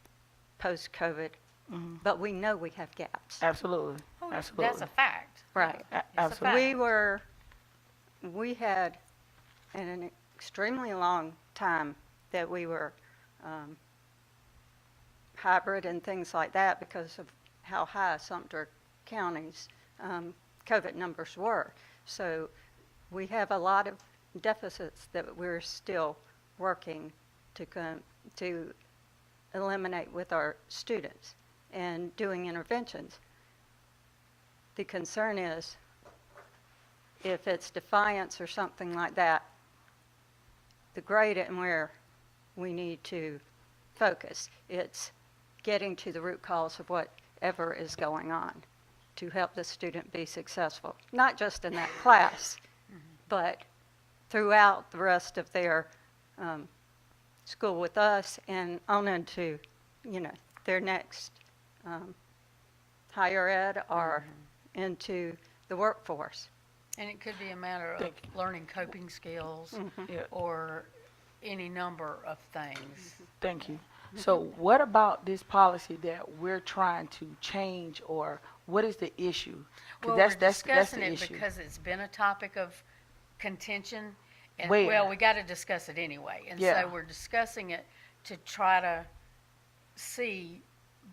post-COVID, Mhm. but we know we have gaps. Absolutely. Oh, Absolutely. that's a fact. Right. A- It's a absolutely. fact. We had an extremely long time that we were hybrid and things like that because of how high Sumter County's COVID numbers were. So we have a lot of deficits that we're still working to eliminate with our students and doing interventions. The concern is if it's defiance or something like that, the grade and where we need to focus. It's getting to the root cause of whatever is going on to help the student be successful, not just in that class, but throughout the rest of their school with us and on into, their next higher ed or into the workforce. And it could be a matter of Thank learning coping skills Yeah. or any number of things. Thank you. So what about this policy that we're trying to change, or what is the issue? 'Cause Well, that's we're the discussing it issue. because it's been a topic of contention. And, Where? well, we got to discuss it anyway. And Yeah. so we're discussing it to try to see.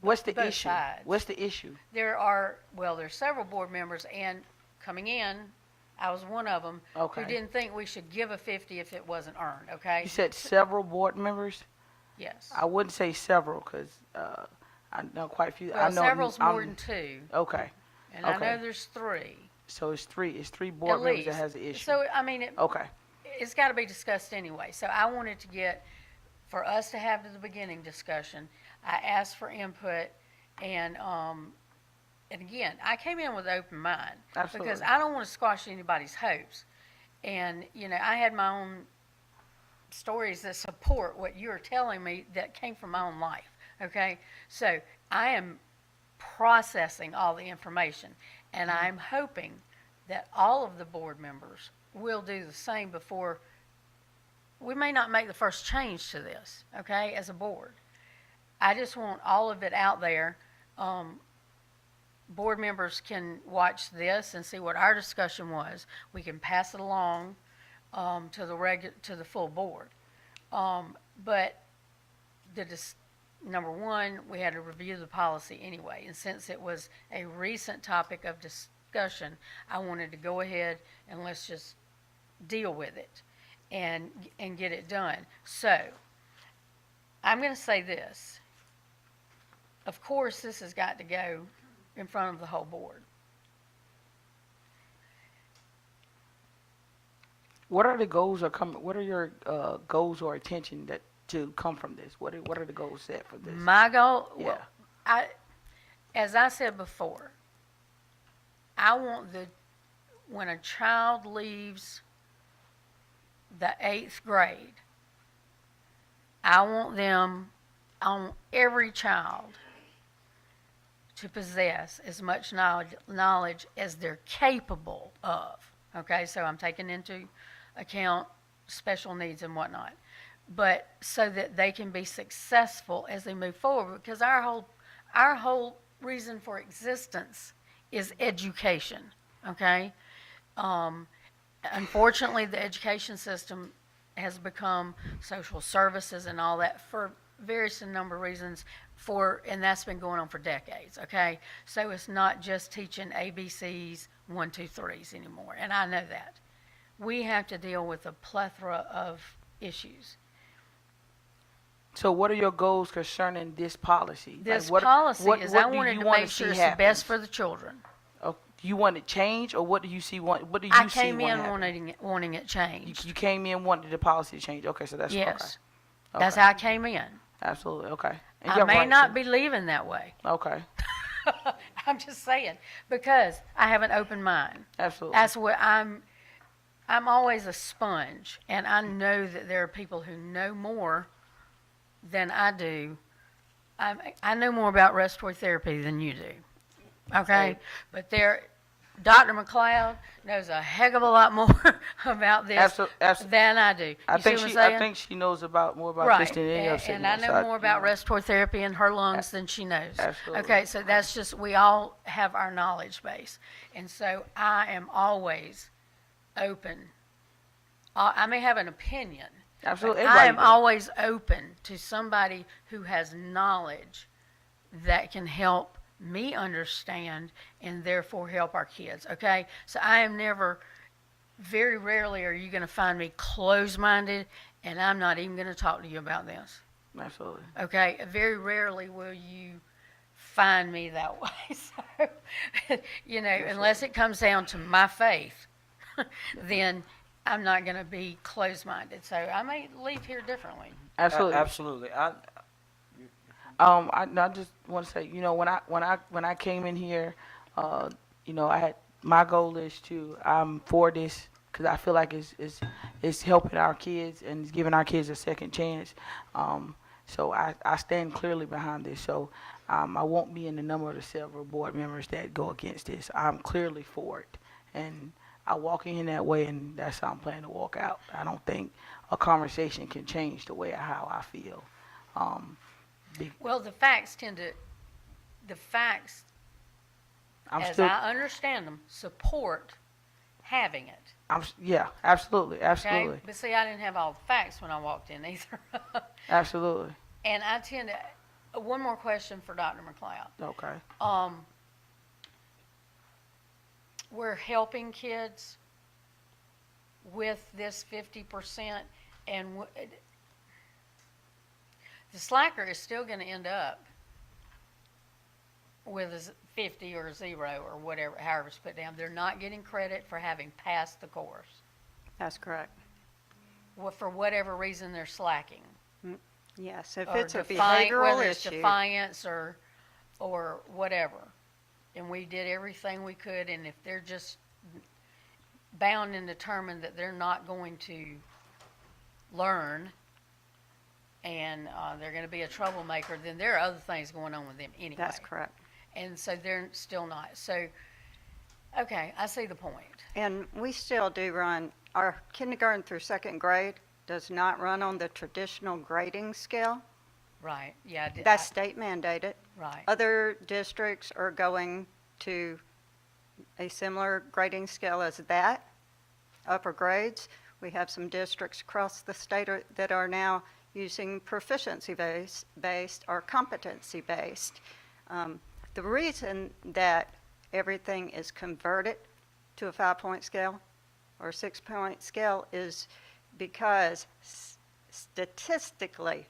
What's the both issue? sides. What's the issue? There's several board members, and coming in, I was one of them, Okay. who didn't think we should give a 50 if it wasn't earned, okay? You said several board members. Yes. I wouldn't say several because I know quite a few. I Well, know several's more I'm- than two, Okay, and I okay. know there's three, so it's three. It's three at board members least. that has the issue. So, I mean, Okay. it's got to be discussed anyway. So I wanted to for us to have the beginning discussion, I asked for input, and again, I came in with an open mind. Absolutely. Because I don't want to squash anybody's hopes. And, I had my own stories that support what you're telling me that came from my own life, okay? So I am processing all the information, and I'm hoping that all of the board members will do the same before, we may not make the first change to this, okay, as a board. I just want all of it out there. Board members can watch this and see what our discussion was. We can pass it along to the full board. But number one, we had to review the policy anyway, and since it was a recent topic of discussion, I wanted to go ahead and let's just deal with it and get it done. So, I'm going to say this. Of course, this has got to go in front of the whole board. What are the goals what are your goals or intention that to come from this? What are the goals set for this? My goal, Yeah. as I said before, I want when a child leaves the 8th grade, I want every child to possess as much knowledge as they're capable of. Okay, so I'm taking into account special needs and whatnot, but so that they can be successful as they move forward, because our whole reason for existence is education. Okay, unfortunately, the education system has become social services and all that for various number of reasons, and that's been going on for decades, okay? So it's not just teaching ABCs, 1, 2, 3s anymore, and I know that. We have to deal with a plethora of issues. So what are your goals concerning this policy? This Like, policy what is do I wanted you to wanna make see sure it's the happen? best for the children. Do you want it changed, or what do you see? What do you I see? came in happen? wanting it changed. You came in wanting the policy to change. Okay, so that's Yes. Okay. That's how I came in. Absolutely. Okay. And I you're may right, not too. be leaving that way. Okay. I'm just saying, because I have an open mind. Absolutely. That's what I'm always a sponge, and I know that there are people who know more than I do. I know more about respiratory therapy than you do. Okay? But Dr. McLeod knows a heck of a lot more about this than I do. I You think see what I'm she. saying? I think she knows more about Right, this than any other and I segment, know so more about respiratory therapy in her lungs than she knows. Absolutely. Okay, so that's just, we all have our knowledge base. And so I am always open. I may have an opinion, Absolutely. but I am Everybody does. always open to somebody who has knowledge that can help me understand and therefore help our kids, okay? So I am never, very rarely are you going to find me closed-minded, and I'm not even going to talk to you about this, Absolutely. okay? Very rarely will you find me that way. So, unless it comes down to my faith, then I'm not going to be closed-minded. So I may leave here differently. Absolutely. Absolutely. I just want to say, when I came in here, I had my goal is I'm for this because I feel like it's helping our kids and it's giving our kids a second chance. So I stand clearly behind this. So I won't be in the number of the several board members that go against this. I'm clearly for it, and I walk in that way, and that's how I'm planning to walk out. I don't think a conversation can change the way how I feel. Well, the facts, I'm as still, I understand them, support having it. yeah, absolutely, Okay? absolutely, But see, I didn't have all the facts when I walked in either. absolutely. And I tend to, one more question for Dr. McLeod. Okay. We're helping kids with this 50%, and the slacker is still going to end up with a 50 or a 0 or whatever, however it's put down. They're not getting credit for having passed the course. That's correct. For whatever reason they're slacking. Yes, if Or it's a defiant, behavioral whether it's issue. defiance or whatever. And we did everything we could, and if they're just bound and determined that they're not going to learn and they're going to be a troublemaker, then there are other things going on with them anyway. That's correct. And so they're still not. So, okay, I see the point. And we still do run, our kindergarten through second grade does not run on the traditional grading scale. Right, yeah. That's state mandated. right. Other districts are going to a similar grading scale as that, upper grades. We have some districts across the state that are now using proficiency-based or competency-based. The reason that everything is converted to a 5-point scale or 6-point scale is because statistically,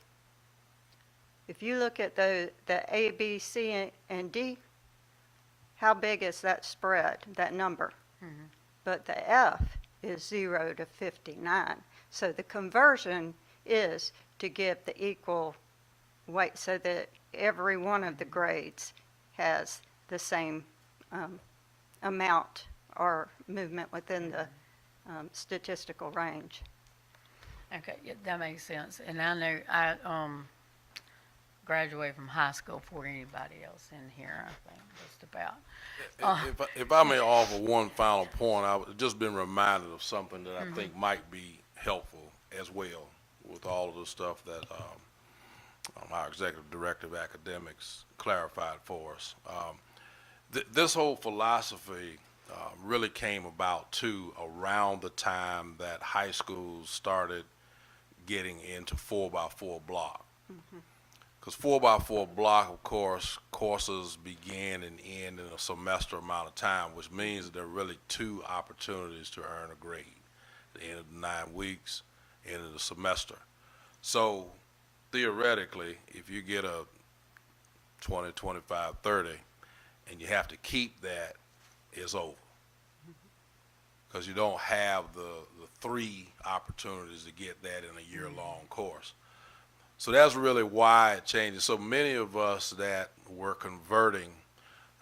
if you look at the A, B, C, and D, how big is that spread, that number? But the F is 0 to 59. So the conversion is to give the equal weight so that every one of the grades has the same amount or movement within the statistical range. Okay, yeah, that makes sense. And I know I graduated from high school before anybody else in here, I think, just about. If I may offer one final point, I've just been reminded of something that I think might be helpful as well with all of the stuff that our executive director of academics clarified for us. This whole philosophy really came about too around the time that high schools started getting into 4x4 block. Because 4x4 block, of course, courses begin and end in a semester amount of time, which means that there are really 2 opportunities to earn a grade. The end of the 9 weeks, end of the semester. So theoretically, if you get a 20, 25, 30, and you have to keep that, it's over. Because you don't have the 3 opportunities to get that in a year-long course. So that's really why it changes. So many of us that were converting,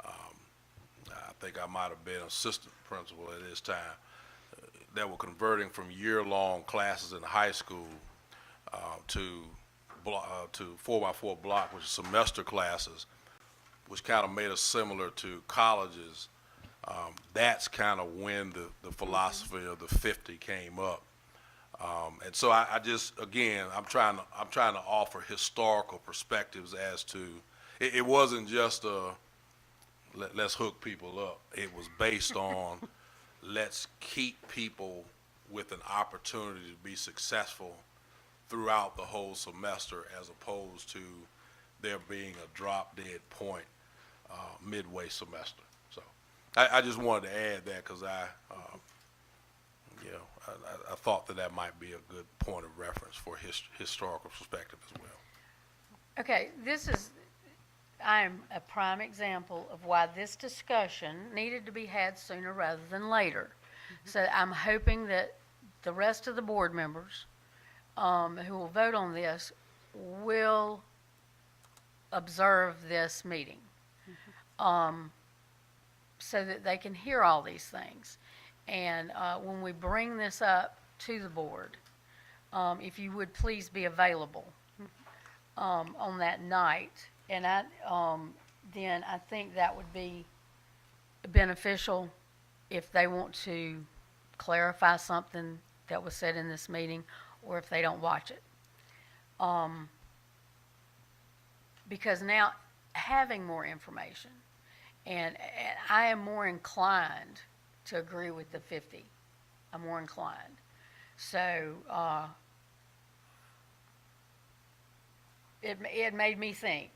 I think I might have been assistant principal at this time, that were converting from year-long classes in high school to 4x4 block, which is semester classes, which kind of made us similar to colleges. That's kind of when the philosophy of the 50 came up. And so I just, again, I'm trying to offer historical perspectives as to, it wasn't just let's hook people up. It was based on let's keep people with an opportunity to be successful throughout the whole semester, as opposed to there being a drop dead point midway semester. So I just wanted to add that because I thought that might be a good point of reference for historical perspective as well. Okay, I am a prime example of why this discussion needed to be had sooner rather than later. So I'm hoping that the rest of the board members who will vote on this will observe this meeting so that they can hear all these things. And when we bring this up to the board, if you would please be available on that night. And then I think that would be beneficial if they want to clarify something that was said in this meeting, or if they don't watch it. Because now, having more information, and I am more inclined to agree with the 50. I'm more inclined. So it made me think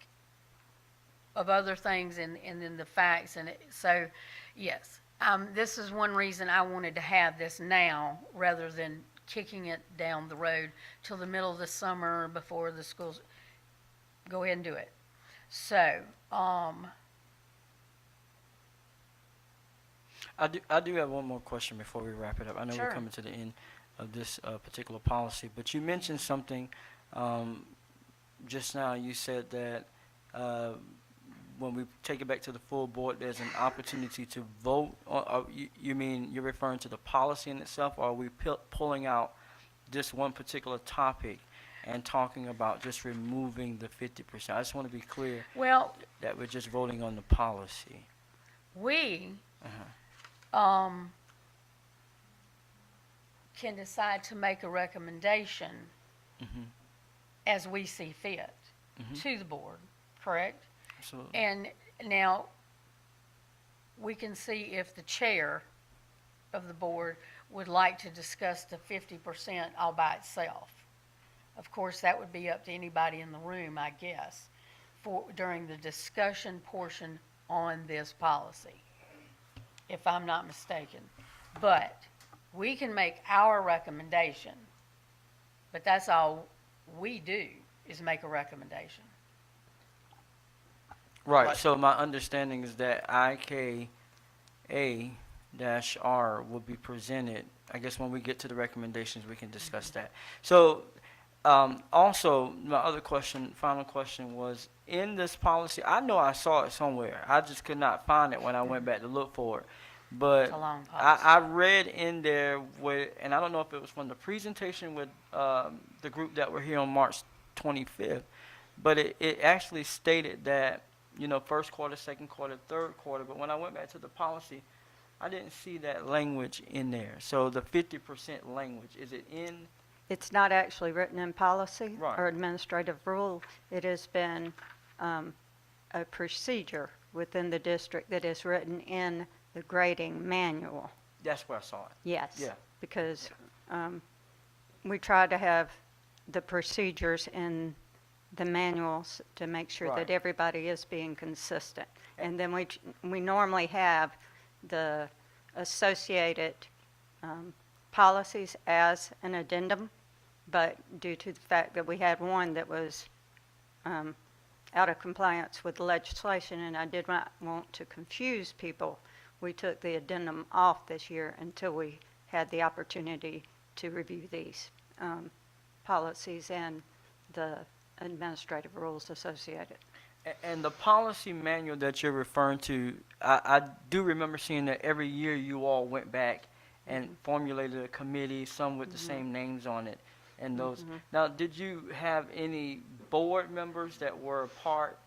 of other things and then the facts. So, yes, this is one reason I wanted to have this now rather than kicking it down the road till the middle of the summer before the schools. Go ahead and do it. So, I do have one more question before we wrap it up. I know Sure. we're coming to the end of this particular policy, but you mentioned something just now. You said that when we take it back to the full board, there's an opportunity to vote. You mean you're referring to the policy in itself, or are we pulling out this one particular topic and talking about just removing the 50%. I just want to be clear Well, that we're just voting on the policy. we Uh-huh. can decide to make a recommendation Mhm. as we see fit Mhm. to the board, correct? Absolutely. And now, we can see if the chair of the board would like to discuss the 50% all by itself. Of course, that would be up to anybody in the room, I guess, during the discussion portion on this policy, if I'm not mistaken. But we can make our recommendation, but that's all we do, is make a recommendation. Right, Right. so my understanding is that IKA-R will be presented, I guess when we get to the recommendations, we can discuss that. So, also, my other question, final question was, in this policy, I know I saw it somewhere, I just could not find it when I went back to look for it. But It's a long policy. I read in there with, and I don't know if it was from the presentation with the group that were here on March 25th, but it actually stated that, you know, first quarter, second quarter, third quarter. But when I went back to the policy, I didn't see that language in there. So the 50% language, is it in? It's not actually written in policy Right. or administrative rule. It has been a procedure within the district that is written in the grading manual. That's where I saw it. Yes. Yeah. Because we try to have the procedures in the manuals to make sure Right. that everybody is being consistent. And then we normally have the associated policies as an addendum, but due to the fact that we had one that was out of compliance with the legislation, and I did not want to confuse people, we took the addendum off this year until we had the opportunity to review these policies and the administrative rules associated. And the policy manual that you're referring to, I do remember seeing that every year you all went back and formulated a committee, some with the same names on it, and those. Now, did you have any board members that were a part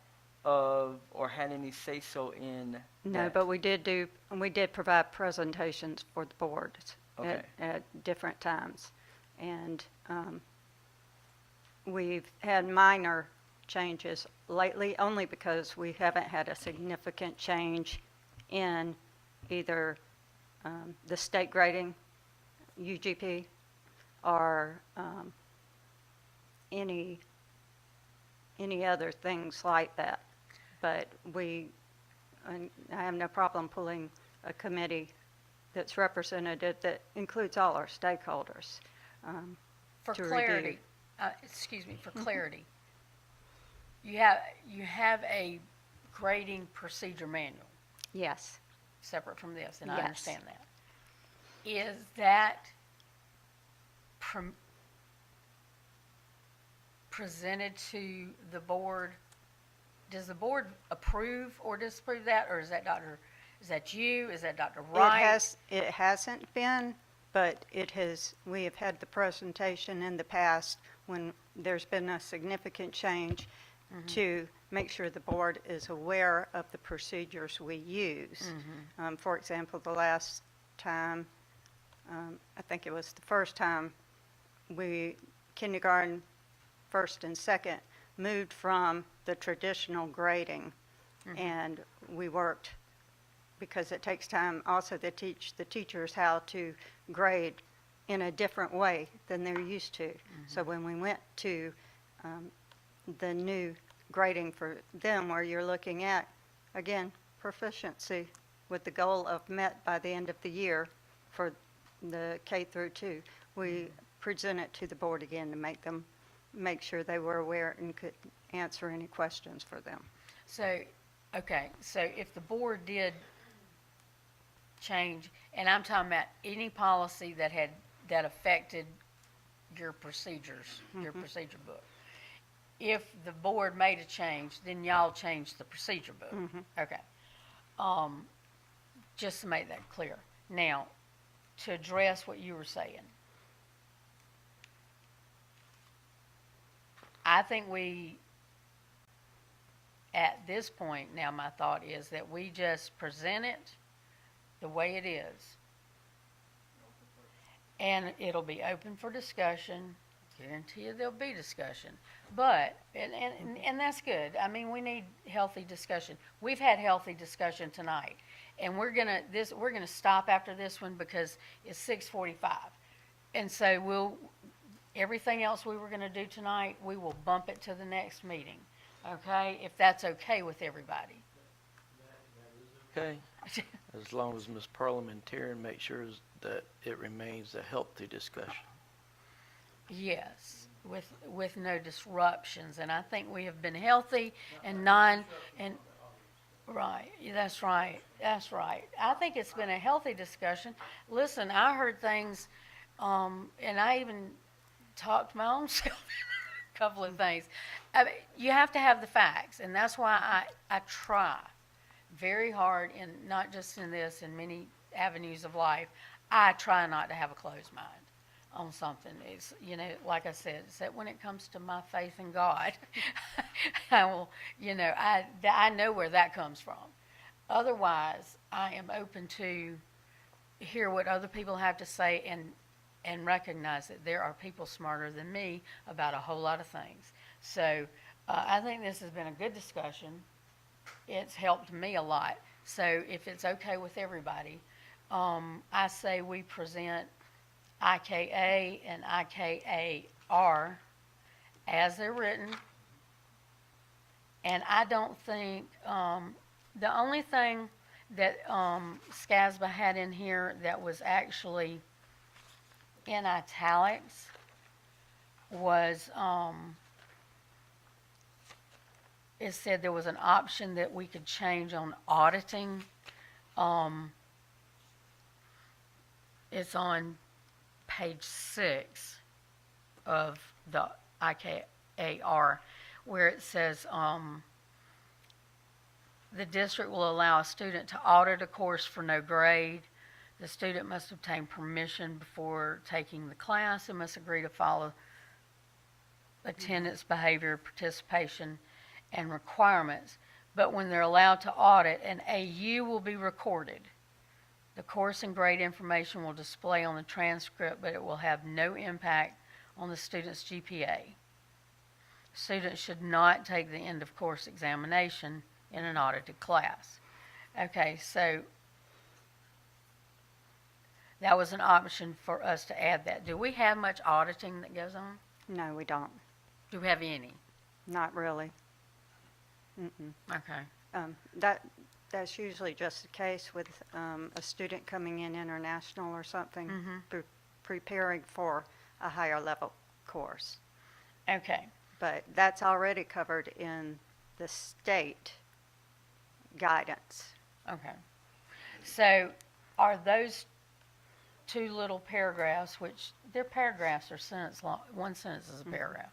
of or had any say-so in No, that? but we did provide presentations for the boards Okay. at different times. And we've had minor changes lately, only because we haven't had a significant change in either the state grading, UGP, or any other things like that. But and I have no problem pulling a committee that's representative that includes all our stakeholders. For To clarity, for clarity, you have a grading procedure manual Yes, separate from this, and I Yes. understand that. Is that presented to the board? Does the board approve or disapprove that, or is that you, is that Dr. Wright? it hasn't been, but we have had the presentation in the past when there's been a significant change to make sure the board is aware of the procedures we use. For example, the last time, I think it was the first time, kindergarten, first and second, moved from the traditional grading. And we worked, because it takes time also to teach the teachers how to grade in a different way than they're used to. So when we went to the new grading for them, where you're looking at, again, proficiency with the goal of met by the end of the year for the K through 2, we present it to the board again to make sure they were aware and could answer any questions for them. So, okay, so if the board did change, and I'm talking about any policy that affected your procedures, your procedure book. If the board made a change, then y'all changed the procedure book. Okay. Just to make that clear. Now, to address what you were saying, I think at this point, now my thought is that we just present it the way it is. And it'll be open for discussion. Guarantee you there'll be discussion. But, and that's good. I mean, we need healthy discussion. We've had healthy discussion tonight. And we're gonna stop after this one because it's 6:45. And so everything else we were gonna do tonight, we will bump it to the next meeting. Okay? If that's okay with everybody. Okay, as long as Ms. Parliamentarian makes sure that it remains a healthy discussion. Yes, with no disruptions, and I think we have been healthy and right, that's right, that's right. I think it's been a healthy discussion. Listen, I heard things, and I even talked to my own self a couple of things. I mean, you have to have the facts, and that's why I try very hard, in not just in this, in many avenues of life, I try not to have a closed mind on something. It's, like I said, it's that when it comes to my faith in God, I will, I know where that comes from. Otherwise, I am open to hear what other people have to say and recognize that there are people smarter than me about a whole lot of things. So I think this has been a good discussion. It's helped me a lot. So if it's okay with everybody, I say we present IKA and IKAR as they're written. And I don't think, the only thing that SCASBA had in here that was actually in italics was, it said there was an option that we could change on auditing. It's on page 6 of the IKAR, where it says the district will allow a student to audit a course for no grade. The student must obtain permission before taking the class and must agree to follow attendance, behavior, participation, and requirements. But when they're allowed to audit, an AU will be recorded. The course and grade information will display on the transcript, but it will have no impact on the student's GPA. Students should not take the end of course examination in an audited class. Okay, so that was an option for us to add that. Do we have much auditing that goes on? No, we don't. Do we have any? Not really. Mm-mm. Okay. That's usually just the case with a student coming in international or something, preparing for a higher level course. Okay. But that's already covered in the state guidance. Okay. So are those two little paragraphs, which they're paragraphs or sentence long, one sentence is a paragraph.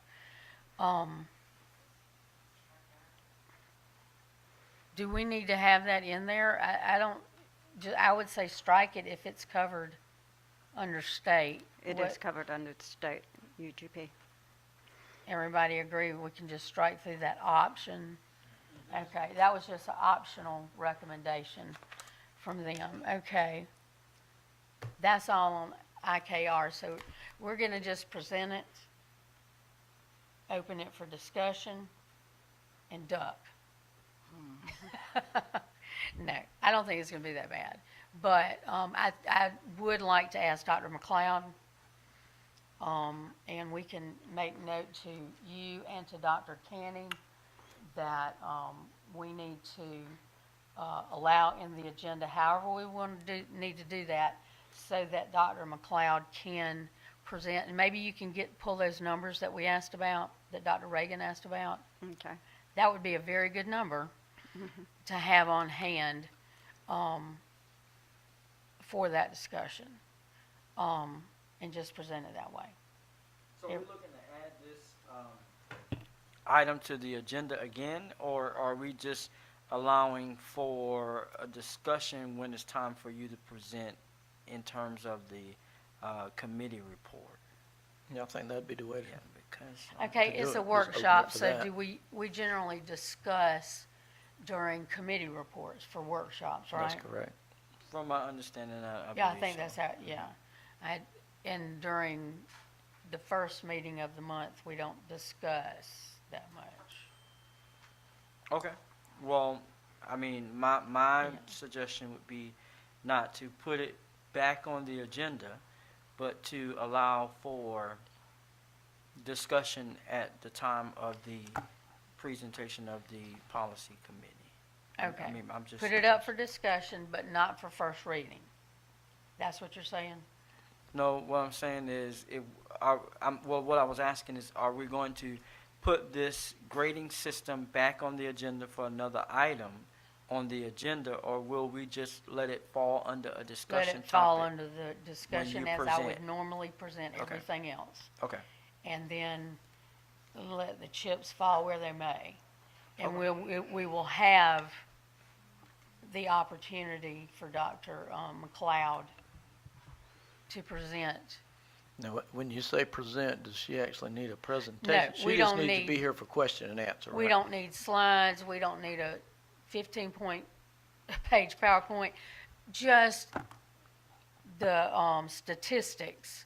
Do we need to have that in there? I would say strike it if it's covered under state. It is covered under the state UGP. Everybody agree we can just strike through that option? Okay, that was just an optional recommendation from them. Okay. That's all on IKR. So we're going to just present it, open it for discussion, and duck. No, I don't think it's going to be that bad. But I would like to ask Dr. McLeod, and we can make note to you and to Dr. Canning that we need to allow in the agenda, however we need to do that, so that Dr. McLeod can present, and maybe you can pull those numbers that we asked about, that Dr. Reagan asked about. Okay. That would be a very good number to have on hand for that discussion, and just present it that way. So we're looking to add this item to the agenda again, or are we just allowing for a discussion when it's time for you to present in terms of the committee report? Yeah, I think that'd be the way to Okay, to do it's it. a Just workshop, open it for so that. do we generally discuss during committee reports for workshops, right? That's correct. From my understanding, I Yeah, I believe think so. that's how, yeah. And during the first meeting of the month, we don't discuss that much. Okay. Well, I mean, my Yeah. suggestion would be not to put it back on the agenda, but to allow for discussion at the time of the presentation of the policy committee. I Okay. mean, I'm just. Put it up for discussion, but not for first reading. That's what you're saying? No, what I'm saying is, what I was asking is, are we going to put this grading system back on the agenda for another item on the agenda, or will we just let it fall under a Let discussion it fall topic? under the discussion you as I would present. normally present Okay. everything else. Okay, And then let the chips fall where they may. And we will have the opportunity for Dr. McLeod to present. Now, when you say present, does she actually need a presentation? we She just don't needs to be need- here for question and answer, We right? don't need slides, we don't need a 15-page PowerPoint, just the statistics.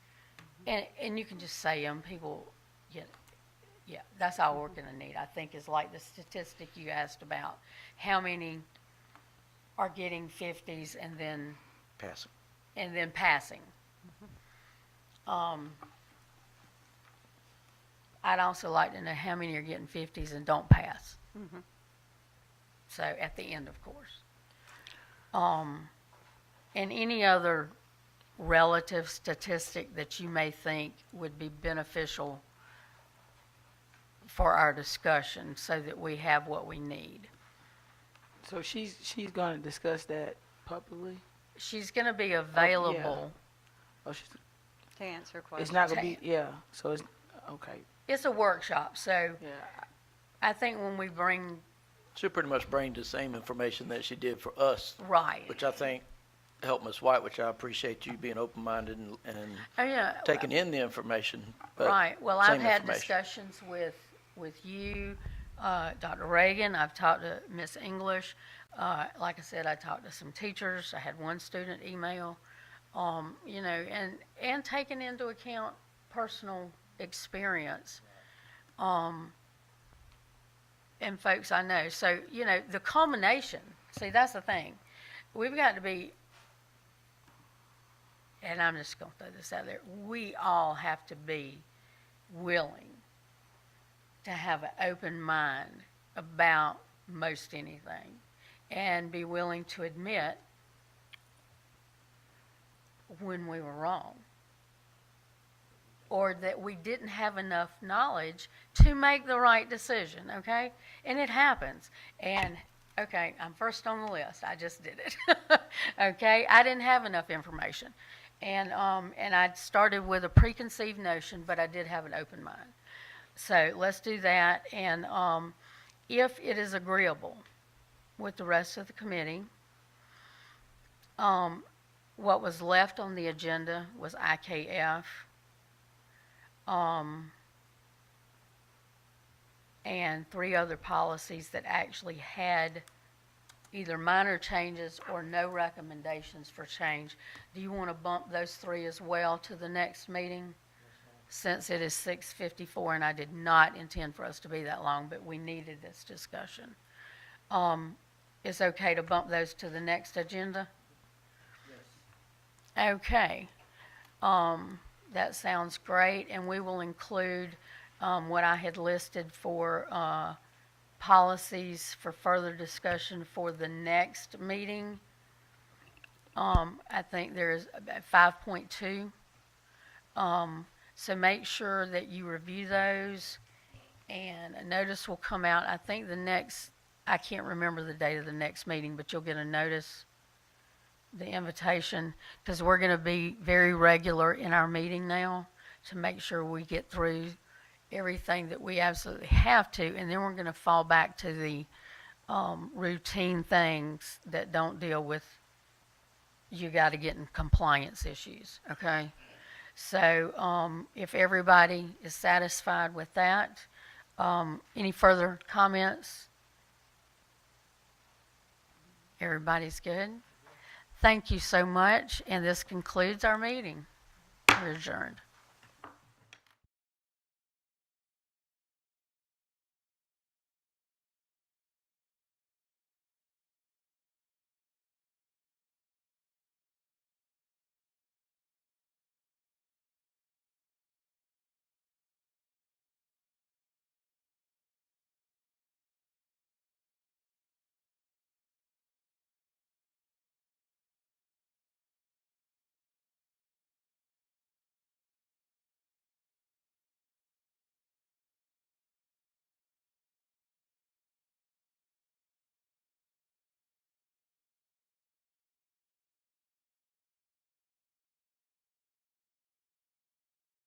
And you can just say them, people get, yeah, that's all we're gonna need, I think, is like the statistic you asked about. How many are getting 50s and then Pass passing. I'd also like to know how many are getting 50s and don't pass. So at the end, of course. And any other relative statistic that you may think would be beneficial for our discussion so that we have what we need. So she's gonna discuss that publicly? She's going to be available. Oh, she's, To answer questions. it's not gonna be, yeah, so it's, okay, It's a workshop, so yeah. I think when we bring, She'll pretty much bring the same information that she did for us, right. which I think helped Ms. White, which I appreciate you being open-minded and Oh, yeah. taking in the information. but Right, well, I've same had information. discussions with you, Dr. Reagan, I've talked to Miss English, like I said, I talked to some teachers, I had one student email, you know, and taking into account personal experience, and folks I know, so, you know, the culmination, see, that's the thing, we've got to be, and I'm just gonna throw this out there, we all have to be willing to have an open mind about most anything and be willing to admit when we were wrong or that we didn't have enough knowledge to make the right decision, okay? And it happens. And, okay, I'm first on the list. I just did it. Okay? I didn't have enough information. And I started with a preconceived notion, but I did have an open mind. So let's do that. And if it is agreeable with the rest of the committee, what was left on the agenda was IKF. And 3 other policies that actually had either minor changes or no recommendations for change. Do you want to bump those 3 as well to the next meeting? Since it is 6:54 and I did not intend for us to be that long, but we needed this discussion. It's okay to bump those to the next agenda? Okay. That sounds great, and we will include what I had listed for policies for further discussion for the next meeting. I think there's 5.2. So make sure that you review those, and a notice will come out. I think I can't remember the date of the next meeting, but you'll get a notice, the invitation, because we're going to be very regular in our meeting now to make sure we get through everything that we absolutely have to, and then we're going to fall back to the routine things that don't deal with you got to get in compliance issues, okay? So if everybody is satisfied with that, any further comments? Everybody's good? Thank you so much, and this concludes our meeting. We're adjourned.